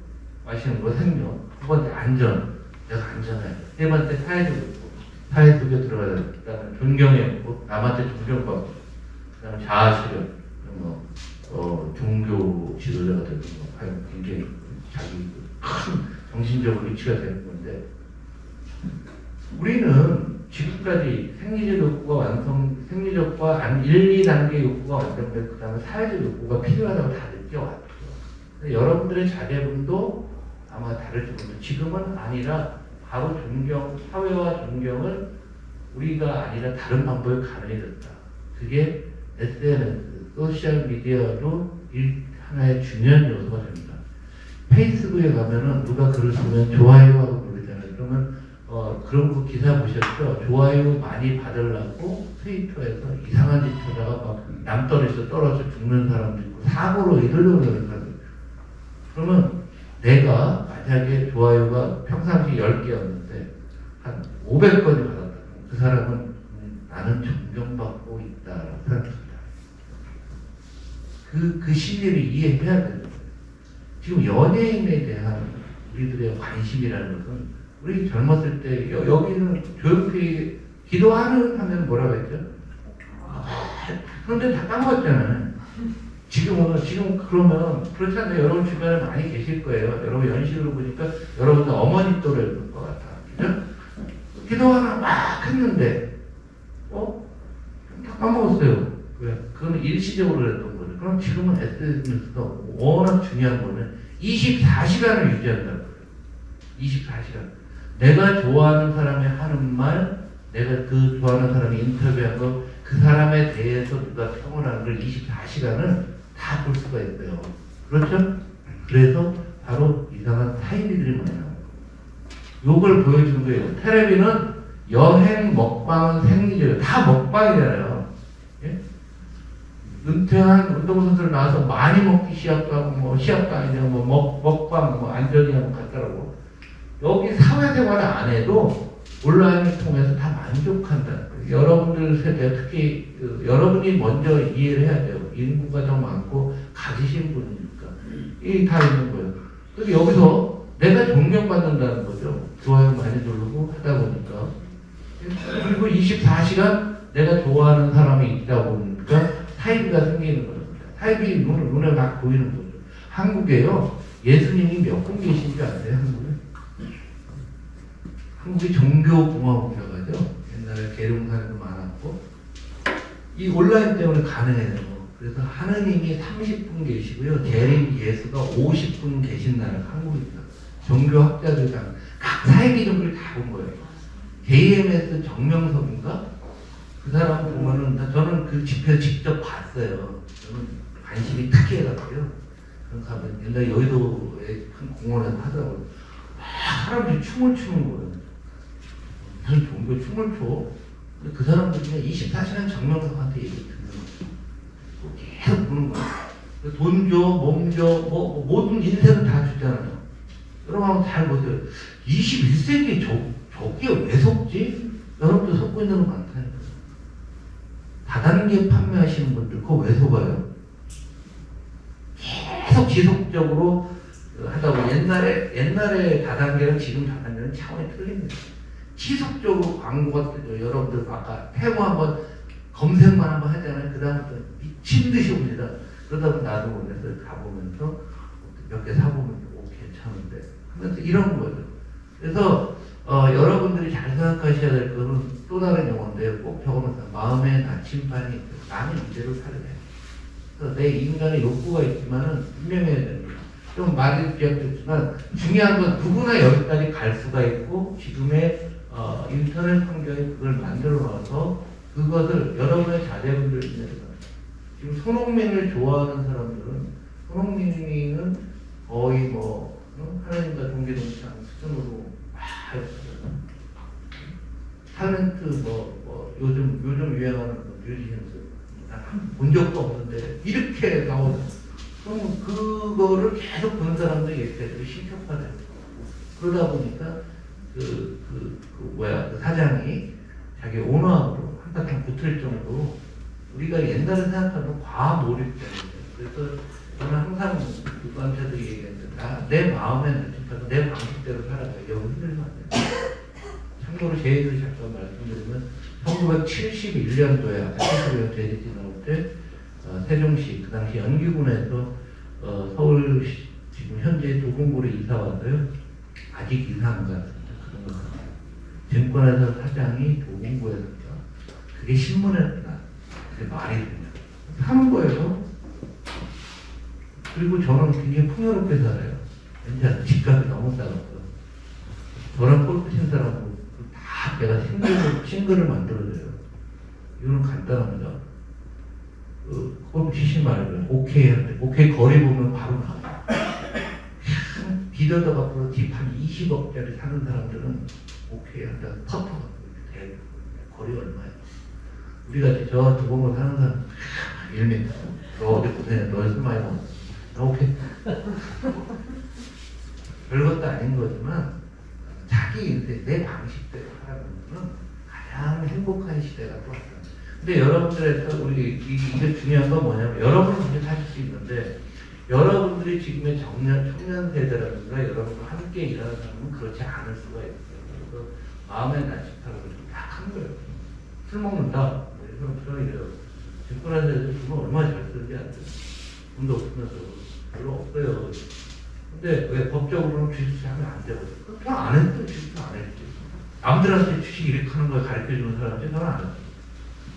S3: 마시는 거 생존. 두 번째 안전. 내가 안전해. 세 번째 사회적 욕구. 사회 속에 들어가야 돼. 그다음에 존경의 욕구. 남한테 존경받고. 그다음에 자아실현. 종교 지도자가 되는 거. 굉장히 자기 큰 정신적으로 위치가 되는 건데. 우리는 지금까지 생리적 욕구가 생리적과 1, 2단계 욕구가 완성되고, 그 다음에 사회적 욕구가 필요하다고 다 느껴왔죠. 여러분들의 자제분도 아마 다를지 모르겠어요. 지금은 아니라 바로 사회와 존경을 우리가 아니라 다른 방법이 가능해졌다. 그게 SNS, 소셜미디어도 하나의 중요한 요소가 됩니다. 페이스북에 가면은 누가 글을 쓰면 좋아요하고 누르잖아요. 그러면 그런 거 기사 보셨죠? 좋아요 많이 받으려고 트위터에서 이상한 짓 하다가 막 남떨어져 떨어져 죽는 사람도 있고 사고로 이러려고 그러는 사람도 있고. 그러면 내가 만약에 좋아요가 평상시 10개였는데 한 500건이 받았다. 그 사람은 나는 존경받고 있다라고 생각합니다. 그 심리를 이해해야 되는 거예요. 지금 연예인에 대한 우리들의 관심이라는 것은 우리 젊었을 때 여기는 조용히 기도하면 뭐라고 했죠? 그런데 다 까먹었잖아요. 지금 그러면 그렇지 않나요? 여러분 주변에 많이 계실 거예요. 여러분 연식으로 보니까 여러분들 어머니 또래일 것 같아. 그죠? 기도하나 막 했는데 다 까먹었어요. 왜? 그건 일시적으로 그랬던 거죠. 그럼 지금은 SNS가 워낙 중요한 거는 24시간을 유지한다는 거예요. 24시간. 내가 좋아하는 사람이 하는 말, 내가 그 좋아하는 사람이 인터뷰한 거, 그 사람에 대해서 누가 평을 하는 걸 24시간을 다 볼 수가 있어요. 그렇죠? 그래서 바로 이상한 사이비들이 많이 나와요. 요걸 보여주는 거예요. 텔레비는 여행, 먹방은 생리적이에요. 다 먹방이잖아요. 예? 은퇴한 운동선수를 나와서 많이 먹기 시합도 하고, 뭐, 시합도 아니냐, 먹방, 안전이 한번 갔다라고. 여기 사회생활을 안 해도 온라인을 통해서 다 만족한다. 여러분들 세대, 특히 여러분이 먼저 이해를 해야 돼요. 인구가 더 많고, 가지신 분이니까. 이 다 있는 거예요. 그래서 여기서 내가 존경받는다는 거죠. 좋아요 많이 누르고 하다 보니까. 그리고 24시간 내가 좋아하는 사람이 있다 보니까 사이비가 생기는 겁니다. 사이비 눈에 막 보이는 거죠. 한국에요. 예수님이 몇 분 계신지 아세요? 한국이 종교공화국이라고 하죠. 옛날에 계룡사도 많았고 이 온라인 때문에 가능해요. 그래서 하느님이 30분 계시고요. 재림 예수가 50분 계신 나라가 한국입니다. 종교학자들 각 사회 종교를 다 본 거예요. JMS 정명석인가? 그 사람 보면은 저는 그 집회를 직접 봤어요. 저는 관심이 특이해가지고요. 그런 가면 옛날 여의도의 큰 공원에서 하더라고요. 사람들이 춤을 추는 거예요. 무슨 종교 춤을 춰? 근데 그 사람들 그냥 24시간 정명석한테 얘기 듣는 거죠. 계속 보는 거예요. 돈 줘, 몸 줘, 모든 인생은 다 주잖아요. 여러분 한번 잘 보세요. 21세기에 저게 왜 속지? 여러분들 속고 있는 거 많다니까요. 다단계 판매하시는 분들 그거 왜 속아요? 계속 지속적으로 하다 보면 옛날에 다단계랑 지금 다단계는 차원이 틀립니다. 지속적으로 광고가 뜨죠. 여러분들 아까 태무 한번 검색만 한번 하잖아요. 그 다음부터 미친 듯이 옵니다. 그러다 보면 나도 오면서 가보면서 몇 개 사보면 괜찮은데 하면서 이런 거죠. 그래서 여러분들이 잘 생각하셔야 될 거는 또 다른 용어인데 꼭 적어놓으세요. 마음의 나침반이 있어요. 나는 이대로 살아야 돼요. 그래서 내 인간의 욕구가 있지만은 분명해야 됩니다. 좀 말이 비약됐지만 중요한 건 누구나 여기까지 갈 수가 있고 지금의 인터넷 환경에 그걸 만들어 놔서 그것을 여러분의 자제분들 지금 손흥민을 좋아하는 사람들은 손흥민은 거의 하나님과 동기동창 수준으로 막 했어요. 탤런트 요즘 유행하는 뮤지션스 본 적도 없는데 이렇게 나오죠. 그럼 그거를 계속 보는 사람들이 이렇게 신격화돼요. 그러다 보니까 그 사장이 자기 오너하고 한바탕 붙을 정도로 우리가 옛날에 생각하는 과학 몰입 때문에. 그래서 저는 항상 누구한테도 얘기했는데 내 마음에 나침반은 내 방식대로 살아가요. 여기 흔들면 안 돼요. 참고로 제 얘기를 잠깐 말씀드리면 1971년도에 아까 71년 대지진 나올 때 세종시 그 당시 연기군에서 서울 지금 현재 도봉구로 이사 왔어요. 아직 이사 안 갔습니다. 그동안 증권회사 사장이 도봉구에 샀죠. 그게 신문에 나. 그게 말이 됩니다. 사는 거예요. 그리고 저는 굉장히 풍요롭게 살아요. 괜찮아요. 집값이 너무 싸갖고요. 저랑 골프 친 사람은 다 내가 싱글을 만들어줘요. 이거는 간단합니다. 골프 치신 말고요. 오케이 거리 보면 바로 나와요. 미러덕 앞으로 집 한 20억짜리 사는 사람들은 오케이 한다. 퍼퍼 대 거리 얼마야? 우리가 저 두공을 사는 사람 1m. 너 어디 고생해? 너 술 많이 먹었어. 오케이. 별것도 아닌 거지만 자기 인생 내 방식대로 살아가는 건 가장 행복한 시대가 또 왔다. 근데 여러분들에서 우리 이게 중요한 건 뭐냐면 여러분은 그렇게 사실 수 있는데 여러분들이 지금의 청년 세대라든가 여러분과 함께 일하는 사람은 그렇지 않을 수가 있어요. 그래서 마음의 난식타를 딱 한 거예요. 술 먹는다. 그럼 이래요. 증권한 애들 주면 얼마나 잘 쓰는지 안 돼요. 돈도 없으면서 별로 없어요. 근데 왜 법적으로는 주식 하면 안 되거든요. 그냥 안 했어요. 주식 안 했지. 남들한테 주식 이렇게 하는 걸 가르쳐주는 사람한테 저는 안 했어요.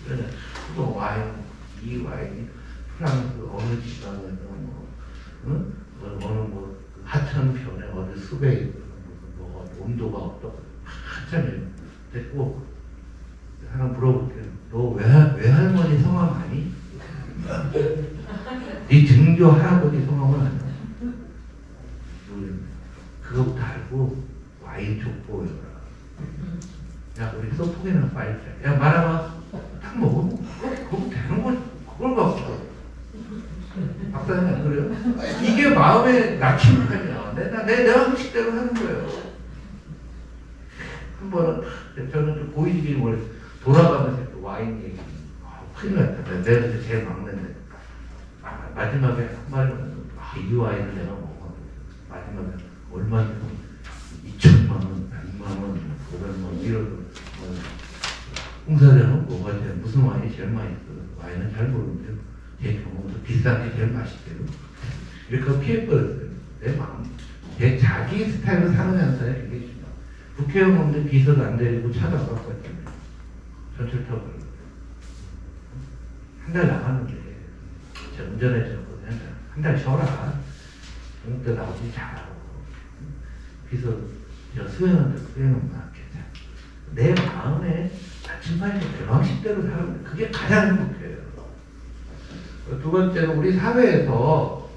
S3: 그래서 또 와인, 이 와인이 프랑스 어느 지방에서 응? 어느 하천변에 어느 숲에 온도가 어떻고 한참이에요. 됐고 사람 물어볼게요. 너 외할머니 성함 아니? 네 증조 할아버지 성함은 아니야? 그거부터 알고 와인 족보 외워라. 야 우리 소폭이나 파이트. 야 말아봐. 딱 먹어. 그거 되는 거 그걸 갖고. 박사님 안 그래요? 이게 마음의 낙심판이야. 내가 형식대로 하는 거예요. 한 번은 저는 좀 고위직이 돌아가면서 또 와인 얘기. 큰일 났다. 내가 이제 제일 막내인데 마지막에 한 마리만 이 와인을 내가 먹어. 마지막에 얼마나 2천만 원, 100만 원, 500만 원 이런 홍사장은 뭐가 제일 무슨 와인이 제일 맛있어? 와인은 잘 모르는데요. 제 경험도 비싼 게 제일 맛있대요. 이렇게 피해버렸어요. 내 마음, 제 자기 스타일로 사는 현상이 굉장히 중요해요. 국회의원 없는데 비서도 안 데리고 차도 안 갖고 왔잖아요. 전철 타고 한 달 나갔는데 제가 운전해줬거든요. 한 달 쉬어라. 그때 나오지 잘하고 비서 저 수행한테 수행은 괜찮아. 내 마음에 나침반이 내 방식대로 살면 그게 가장 행복해요. 두 번째는 우리 사회에서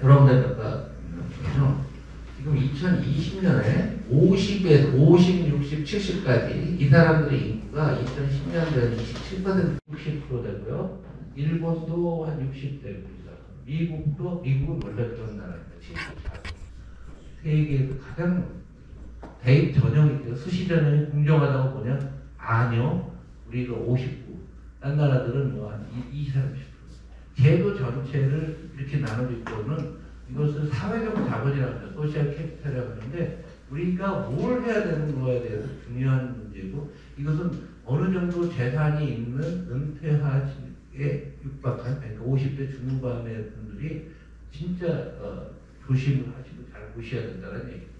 S3: 여러분들 지금 2020년에 50에서 50, 60, 70까지 이 사람들의 인구가 2010년도에 27% 60% 되고요. 일본도 한 60대입니다. 미국은 원래 그런 나라입니다. 74%. 세계에서 가장 대입 전형이 수시 전형이 공정하다고 보냐? 아니요. 우리가 59. 딴 나라들은 뭐한 20, 30%. 제도 전체를 이렇게 나눠 있고는 이것을 사회적 자본이라고 하죠. 소셜 캐피탈이라고 하는데 우리가 뭘 해야 되는 거에 대해서 중요한 문제고 이것은 어느 정도 재산이 있는 은퇴하에 육박한 그러니까 50대 중반의 분들이 진짜 조심을 하시고 잘 보셔야 된다는 얘기입니다.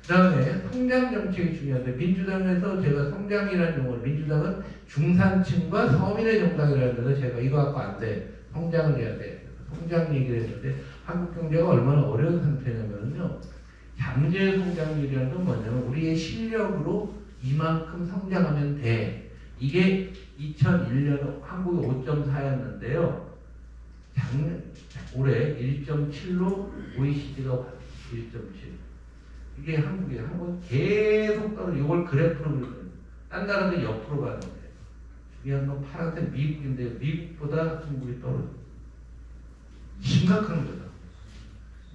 S3: 그 다음에 성장 정책이 중요한데 민주당에서 제가 성장이라는 용어를 민주당은 중산층과 서민의 정당이라는 데서 제가 이거 갖고 안 돼. 성장을 해야 돼. 성장 얘기를 했는데 한국 경제가 얼마나 어려운 상태냐면요. 잠재 성장률이라는 건 뭐냐면 우리의 실력으로 이만큼 성장하면 돼. 이게 2001년 한국이 5.4였는데요. 올해 1.7로 OECD가 1.7. 이게 한국이에요. 한국은 계속 떨어져. 이걸 그래프로 그리거든요. 딴 나라도 옆으로 가는데. 중요한 건 파란색 미국인데 미국보다 한국이 떨어져. 심각한 거죠.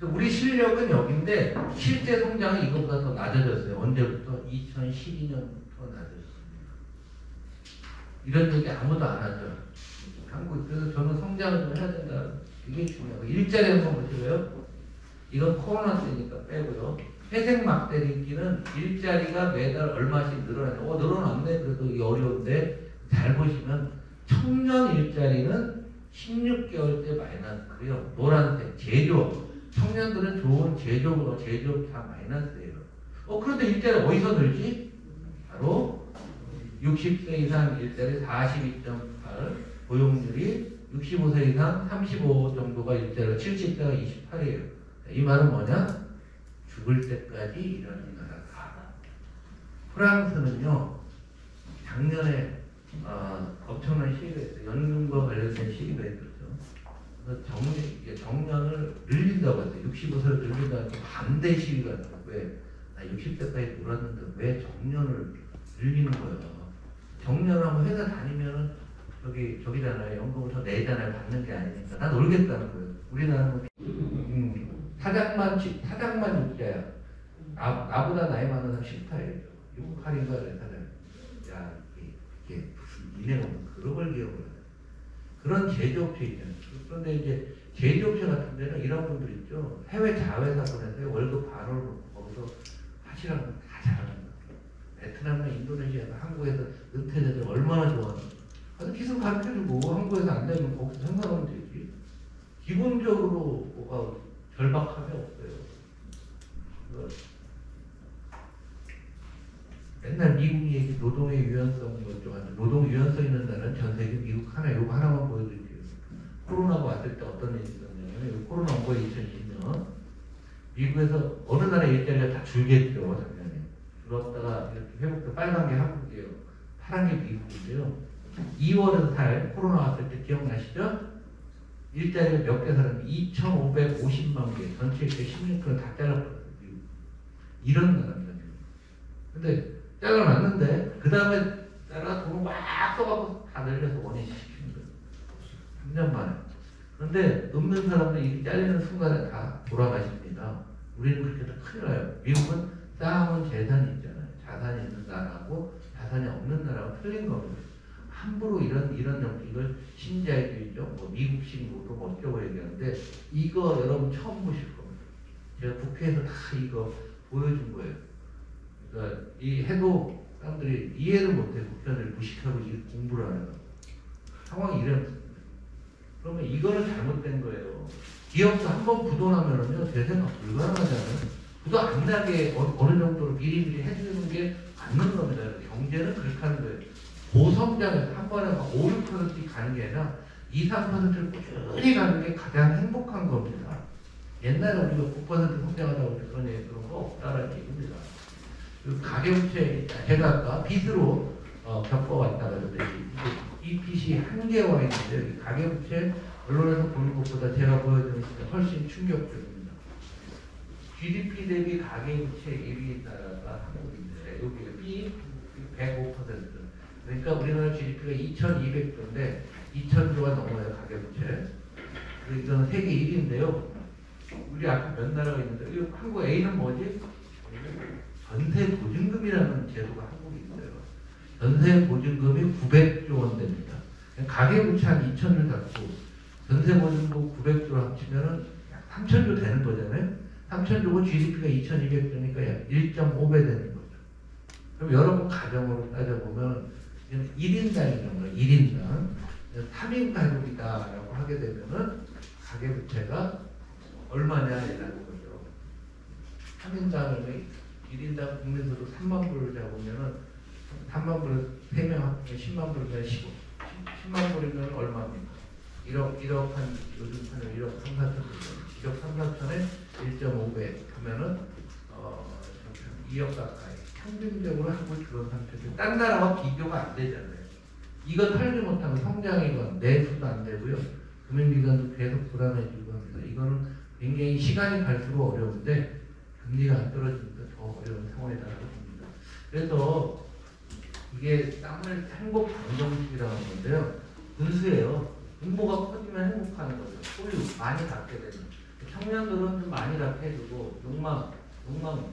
S3: 우리 실력은 여기인데 실제 성장은 이것보다 더 낮아졌어요. 언제부터? 2012년부터 낮아졌습니다. 이런 얘기 아무도 안 하죠. 한국 그래서 저는 성장을 좀 해야 된다. 이게 중요해요. 일자리 한번 보시고요. 이건 코로나 때니까 빼고요. 회색 막대기는 일자리가 매달 얼마씩 늘어나요. 늘어났네. 그래도 이게 어려운데 잘 보시면 청년 일자리는 16개월 때 마이너스고요. 노란색 제조업. 청년들은 좋은 제조업 다 마이너스예요. 그런데 일자리 어디서 늘지? 바로 60세 이상 일자리 42.8, 고용률이 65세 이상 35 정도가 일자리로 70세가 28이에요. 이 말은 뭐냐? 죽을 때까지 일하는 나라다. 프랑스는요, 작년에 엄청난 시위가 있어요. 연금과 관련된 시위가 있었죠. 그래서 정년을 늘린다고 했어요. 65세를 늘린다고 해서 반대 시위가 있어요. 왜? 나 60세까지 놀았는데 왜 정년을 늘리는 거야? 정년하면 회사 다니면은 저기잖아요. 연금을 더 내잖아요. 받는 게 아니니까. 나 놀겠다는 거예요. 우리나라는 타작만 육자야. 나보다 나이 많은 사람 싫다예요. 68인가 그래 타작. 야 이게 무슨 니네가 그걸 기억을 해. 그런 제조업체 있잖아요. 그런데 이제 제조업체 같은 데는 이런 분들 있죠. 해외 자회사 보내서 월급 반을 거기서 하시라고 다 잘하는 거예요. 베트남이나 인도네시아나 한국에서 은퇴자들 얼마나 좋아하는지. 아주 기술 가르쳐주고 한국에서 안 되면 거기서 생각하면 되지. 기본적으로 뭐가 절박함이 없어요. 맨날 미국 얘기 노동의 유연성 어쩌고 노동 유연성 있는 나라는 전 세계 미국 이거 하나만 보여드릴게요. 코로나가 왔을 때 어떤 일이 있었냐면 코로나 온 거에 2020년 미국에서 어느 나라 일자리가 다 줄겠죠 작년에. 줄었다가 이렇게 회복돼 빨간 게 한국이에요. 파란 게 미국인데요. 2월에서 달 코로나 왔을 때 기억나시죠? 일자리가 몇 개 사람이 2,550만 개 전체 16%를 다 잘랐거든요. 이런 나라입니다. 근데 잘라놨는데 그 다음에 따라 돈을 막 써갖고 다 늘려서 원위시키는 거예요. 3년 만에. 그런데 없는 사람들이 이 잘리는 순간에 다 돌아가십니다. 우리는 그렇게 해서 큰일 나요. 미국은 쌓아온 재산이 있잖아요. 자산이 있는 나라하고 자산이 없는 나라하고 틀린 겁니다. 함부로 이런 이걸 신자유주의죠. 뭐 미국식 노동 어쩌고 얘기하는데 이거 여러분 처음 보실 겁니다. 제가 국회에서 다 이거 보여준 거예요. 그러니까 이 해도 사람들이 이해를 못해요. 국회의원들이 무식하고 공부를 안 해요. 상황이 이랬습니다. 그러면 이거는 잘못된 거예요. 기업도 한번 부도나면은요 재생가 불가능하잖아요. 부도 안 나게 어느 정도로 미리미리 해주는 게 맞는 겁니다. 경제는 그렇게 하는 거예요. 고성장에서 한 번에 막 5, 6% 가는 게 아니라 2, 3%를 꾸준히 가는 게 가장 행복한 겁니다. 옛날에 우리가 9% 성장하다고 그런 거 없다라는 얘기입니다. 그리고 가계부채, 제가 아까 빚으로 겪어왔다 그랬는데 이 빚이 한계와 있는데 가계부채 언론에서 보는 것보다 제가 보여드린 게 훨씬 충격적입니다. GDP 대비 가계부채 1위 나라가 한국인데 여기 B 105%. 그러니까 우리나라 GDP가 2,200조인데 2,000조가 넘어요 가계부채. 그리고 이거는 세계 1위인데요. 우리 앞에 몇 나라가 있는데 한국 A는 뭐지? 전세 보증금이라는 제도가 한국에 있어요. 전세 보증금이 900조 원 됩니다. 가계부채 한 2,000을 갖고 전세 보증금 900조 합치면은 3,000조 되는 거잖아요. 3,000조고 GDP가 2,200조니까 약 1.5배 되는 거죠. 그럼 여러분 가정으로 따져보면 1인당이라는 거예요. 1인당. 3인 가족이다라고 하게 되면은 가계부채가 얼마냐라는 거죠. 3인당을 1인당 국민소득 3만 불을 잡으면은 3만 불을 3명 합치면 10만 불이면 10만 불이면 얼마입니까? 1억 한 요즘 하는 1억 3, 4천 불 1억 3, 4천에 1.5배 하면은 2억 가까이 평균적으로 한국 그런 상태죠. 딴 나라와 비교가 안 되잖아요. 이거 털지 못하면 성장이건 내수도 안 되고요. 금융기관도 계속 불안해지고 합니다. 이거는 굉장히 시간이 갈수록 어려운데 금리가 안 떨어지니까 더 어려운 상황이라고 봅니다. 그래서 이게 땀을 행복 방정식이라는 건데요. 분수예요. 분모가 커지면 행복하는 거죠. 소유 많이 갖게 되는. 청년들은 좀 많이 갖게 해주고 욕망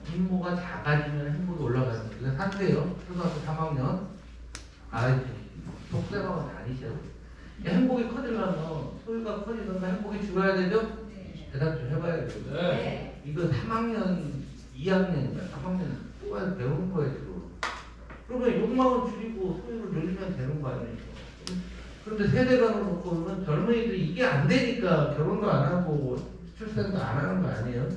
S3: 분모가 작아지면 행복이 올라가는 거죠. 이거 산대요. 초등학교 3학년 독생하고 다니셔요. 행복이 커지려면 소유가 커지던가 행복이 줄어야 되죠? 대답 좀 해봐야 돼요.
S2: 네.
S3: 이거 3학년, 2학년인가 3학년 배우는 거예요. 지금. 그러면 욕망을 줄이고 소유를 늘리면 되는 거 아니에요. 그런데 세대가 놓고는 젊은이들이 이게 안 되니까 결혼도 안 하고 출산도 안 하는 거 아니에요?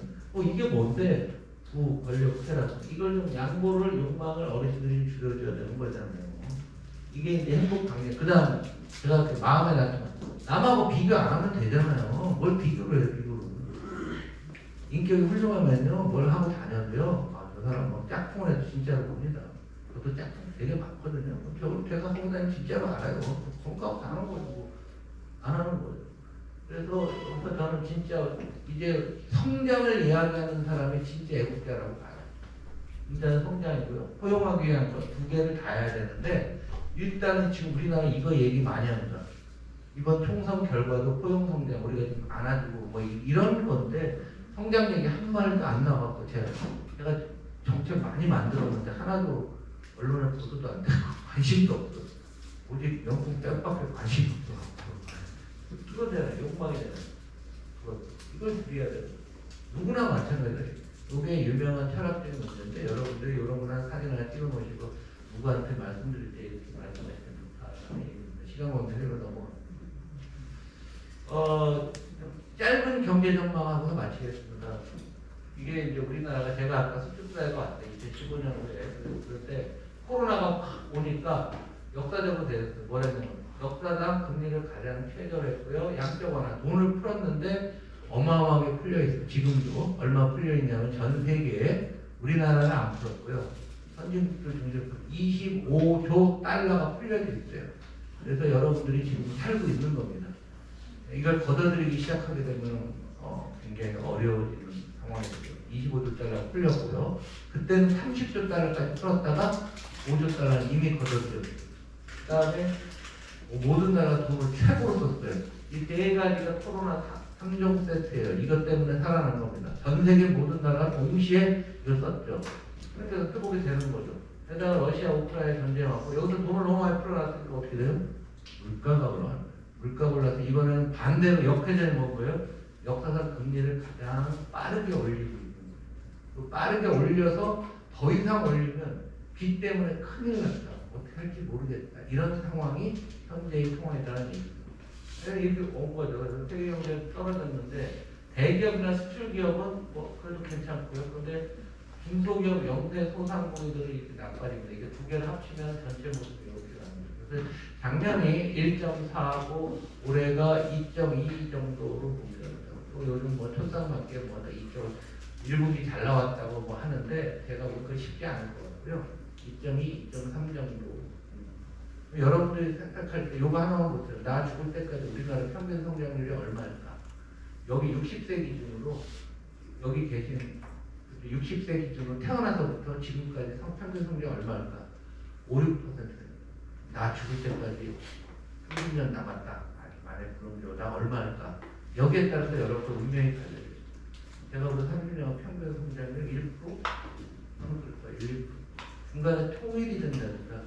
S3: 이게 뭔데? 권력 쾌락. 이걸 좀 양보를 욕망을 어르신들이 줄여줘야 되는 거잖아요. 이게 이제 행복 관계. 그 다음 제가 마음에 놨지만 남하고 비교 안 하면 되잖아요. 뭘 비교를 해요, 비교를. 인격이 훌륭하면요, 뭘 하고 다녀도요, 저 사람 막 짝퉁을 해도 진짜로 봅니다. 저도 짝퉁 되게 많거든요. 제가 하고 다니면 진짜로 알아요. 손가락 안 하는 거죠. 안 하는 거예요. 그래서 여기서 저는 진짜 이제 성장을 이야기하는 사람이 진짜 애국자라고 봐요. 일단은 성장이고요. 포용하기 위한 것 두 개를 다 해야 되는데 일단은 지금 우리나라 이거 얘기 많이 합니다. 이번 총선 결과도 포용 성장 우리가 지금 안아주고 뭐 이런 건데 성장 얘기 한 마디도 안 나왔고 제가 정책 많이 만들었는데 하나도 언론에 보도도 안 되고 관심도 없어. 오직 명품 뼈밖에 관심이 없어. 뚫어내라 욕망이잖아. 이걸 드려야 돼. 누구나 마찬가지예요. 이게 유명한 철학적인 문제인데 여러분들이 이런 거나 사진 하나 찍어 놓으시고 누구한테 말씀드릴 때 이렇게 말씀하시면 좋다. 시간 관계로 넘어가. 짧은 경제 전망하고 마치겠습니다. 이게 이제 우리나라가 제가 아까 수출사에서 왔대 2015년에 그럴 때 코로나가 팍 오니까 역사적으로 되었어요. 뭐라냐면 역사상 금리를 가장 최저했고요. 양적 완화 돈을 풀었는데 어마어마하게 풀려 있어요. 지금도 얼마 풀려 있냐면 전 세계에 우리나라는 안 풀었고요. 선진국들 중에서 25조 달러가 풀려져 있어요. 그래서 여러분들이 지금 살고 있는 겁니다. 이걸 걷어들이기 시작하게 되면 굉장히 어려워지는 상황이 되죠. 25조 달러가 풀렸고요. 그때는 30조 달러까지 풀었다가 5조 달러는 이미 걷어들였어요. 그 다음에 모든 나라가 돈을 최고로 썼어요. 이 네 가지가 코로나 3종 세트예요. 이것 때문에 살아난 겁니다. 전 세계 모든 나라가 동시에 이걸 썼죠. 그러니까 뜨거게 되는 거죠. 게다가 러시아 우크라이나 전쟁하고 여기서 돈을 너무 많이 풀어놨으니까 어떻게 돼요? 물가가 올라가는 거예요. 물가가 올라서 이번에는 반대로 역회전이 뭐고요? 역사상 금리를 가장 빠르게 올리고 있는 거예요. 빠르게 올려서 더 이상 올리면 빚 때문에 큰일 났다. 어떻게 할지 모르겠다. 이런 상황이 현재의 통화에다는 얘기입니다. 이렇게 온 거죠. 세계 경제가 떨어졌는데 대기업이나 수출기업은 뭐 그래도 괜찮고요. 그런데 중소기업, 영세, 소상공인들이 이렇게 나빠집니다. 이게 두 개를 합치면 전체 모습이 이렇게 나옵니다. 그래서 작년이 1.4고 올해가 2.2 정도로 봅니다. 또 요즘 뭐 첫상맞게 뭐 2.1국이 잘 나왔다고 뭐 하는데 제가 보기엔 그거 쉽지 않을 것 같고요. 2.2, 2.3 정도. 여러분들이 생각할 때 요거 하나만 보세요. 나 죽을 때까지 우리나라 평균 성장률이 얼마일까? 여기 60세 기준으로 여기 계신 60세 기준으로 태어나서부터 지금까지 평균 성장 얼마일까? 5, 6%. 나 죽을 때까지 30년 남았다. 만약 그런 나 얼마일까? 여기에 따라서 여러분 운명이 달려요. 제가 오늘 30년 평균 성장률 1%? 1%. 중간에 통일이 된다든가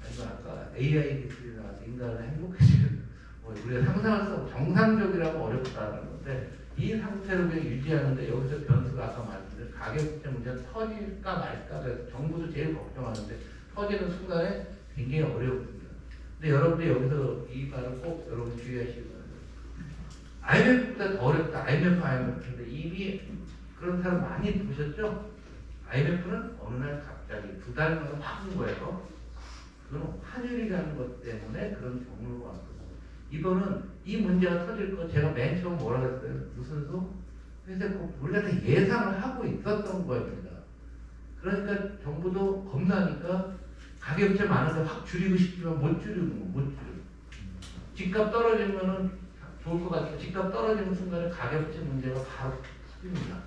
S3: 아니면 아까 AI 기술이 나와서 인간을 행복해지는 우리가 상상할 수 없고 정상적이라고 어렵다는 건데 이 상태로 유지하는데 여기서 변수가 아까 말씀드린 가계부채 문제가 터질까 말까 그래서 정부도 제일 걱정하는데 터지는 순간에 굉장히 어렵습니다. 근데 여러분들 여기서 이 말을 꼭 여러분 주의하시기 바랍니다. IMF보다 더 어렵다. IMF인데 이미 그런 사람 많이 보셨죠? IMF는 어느 날 갑자기 두 달마다 확 온 거예요. 그건 환율이라는 것 때문에 그런 경로가 왔거든요. 이거는 이 문제가 터질 거 제가 맨 처음 뭐라 그랬어요? 무슨 소? 회색국 우리가 다 예상을 하고 있었던 겁니다. 그러니까 정부도 겁나니까 가계부채 많은데 확 줄이고 싶지만 못 줄이고 못 줄이고 집값 떨어지면은 좋을 것 같아요. 집값 떨어지는 순간에 가계부채 문제가 바로 터집니다.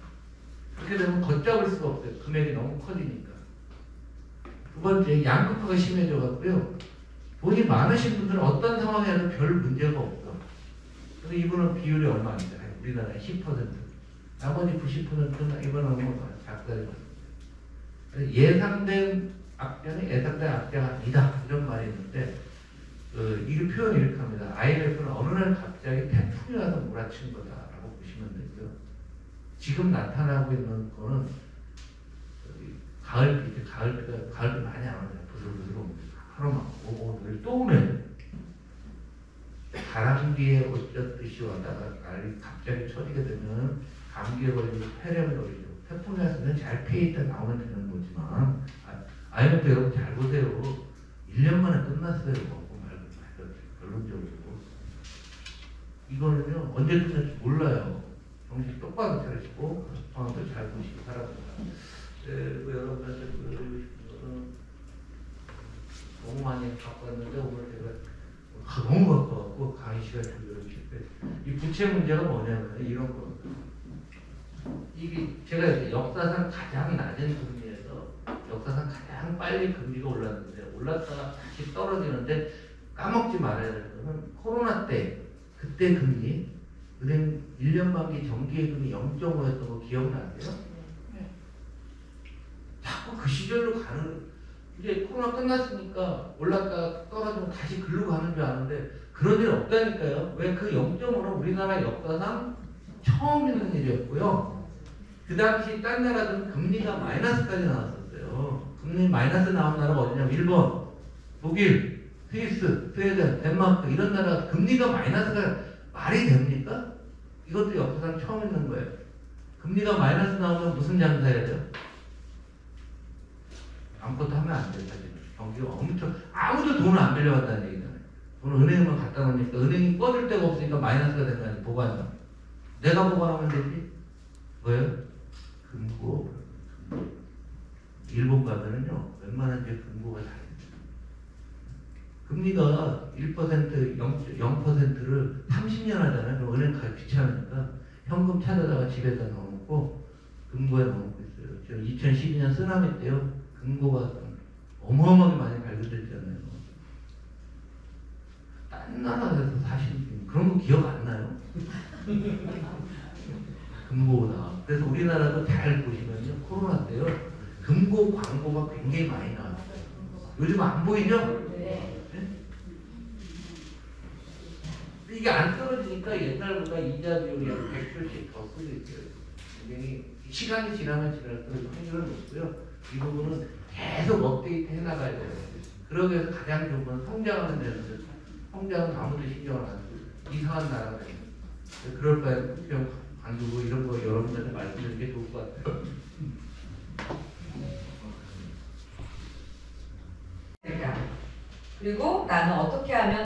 S3: 그렇게 되면 걷잡을 수가 없어요. 금액이 너무 커지니까. 두 번째, 양극화가 심해져갖고요. 돈이 많으신 분들은 어떤 상황에는 별 문제가 없어. 근데 이분은 비율이 얼마 안 돼요. 우리나라에 10%. 나머지 90%는 이번은 뭐 작살이 났습니다. 예상된 악재는 예상된 악재가 아니다. 이런 말이 있는데, 이 표현을 이렇게 합니다. IMF는 어느 날 갑자기 태풍이 와서 몰아친 거다라고 보시면 되고요. 지금 나타나고 있는 거는 가을비 많이 안 오잖아요. 부슬부슬 옵니다. 하루만 오고 내일 또 오면 바람기에 어쩌듯이 왔다가 날이 갑자기 쳐지게 되면 감기에 걸리고 폐렴에 걸리고 태풍이 왔으면 잘 피해 있다 나오면 되는 거지만 IMF 여러분 잘 보세요. 1년 만에 끝났어요. 먹고 말고 결론적으로 이거는요 언제 끝날지 몰라요. 정신 똑바로 차리시고 상황도 잘 보시기 바랍니다. 그리고 여러분한테 보여드리고 싶은 거는 너무 많이 갖고 왔는데 오늘 제가 너무 바빠갖고 강의 시간 조절을 실패. 이 부채 문제가 뭐냐면 이런 거거든요. 이게 제가 이렇게 역사상 가장 낮은 금리에서 역사상 가장 빨리 금리가 올랐는데 올랐다가 다시 떨어지는데 까먹지 말아야 될 거는 코로나 때 그때 금리 은행 1년 만기 정기예금이 0.5였던 거 기억나세요? 자꾸 그 시절로 가는 이제 코로나 끝났으니까 올랐다 떨어지면 다시 글로 가는 줄 아는데 그런 일 없다니까요. 왜 그 0.5는 우리나라 역사상 처음 있는 일이었고요. 그 당시 딴 나라들은 금리가 마이너스까지 나왔었어요. 금리 마이너스 나온 나라가 어디냐면 일본, 독일, 스위스, 스웨덴, 덴마크 이런 나라 금리가 마이너스가 말이 됩니까? 이것도 역사상 처음 있는 거예요. 금리가 마이너스 나오면 무슨 장사해야 돼요? 아무것도 하면 안 돼, 사실. 경기가 엄청, 아무도 돈을 안 빌려간다는 얘기잖아요. 돈을 은행에만 갖다 놓으니까 은행이 꺼줄 데가 없으니까 마이너스가 되는 거 아니에요, 보관하면. 내가 보관하면 되지. 뭐예요? 금고. 일본 가면은요, 웬만한 게 금고가 다 있어요. 금리가 1%, 0%를 30년 하잖아요. 그럼 은행 가기 귀찮으니까 현금 찾아다가 집에다 넣어놓고 금고에 넣어놓고 있어요. 지금 2012년 쓰나미 때요. 금고가 어마어마하게 많이 발견됐잖아요. 딴 나라에서 사시는 분 그런 거 기억 안 나요? 금고다. 그래서 우리나라도 잘 보시면요. 코로나 때요. 금고 광고가 굉장히 많이 나왔어요. 요즘 안 보이죠?
S2: 네.
S3: 이게 안 떨어지니까 옛날보다 이자 비율이 100%씩 더 쓰고 있어요. 굉장히 시간이 지나면 지날수록 확률은 높고요. 이 부분은 계속 업데이트 해나가야 돼요. 그러기 위해서 가장 좋은 건 성장하는 데는 성장은 아무도 신경을 안 쓰고 이상한 나라가 돼요. 그럴 바에 수평 관두고 이런 거 여러분들한테 말씀드리는 게 좋을 것 같아요.
S4: 그리고 나는 어떻게 하면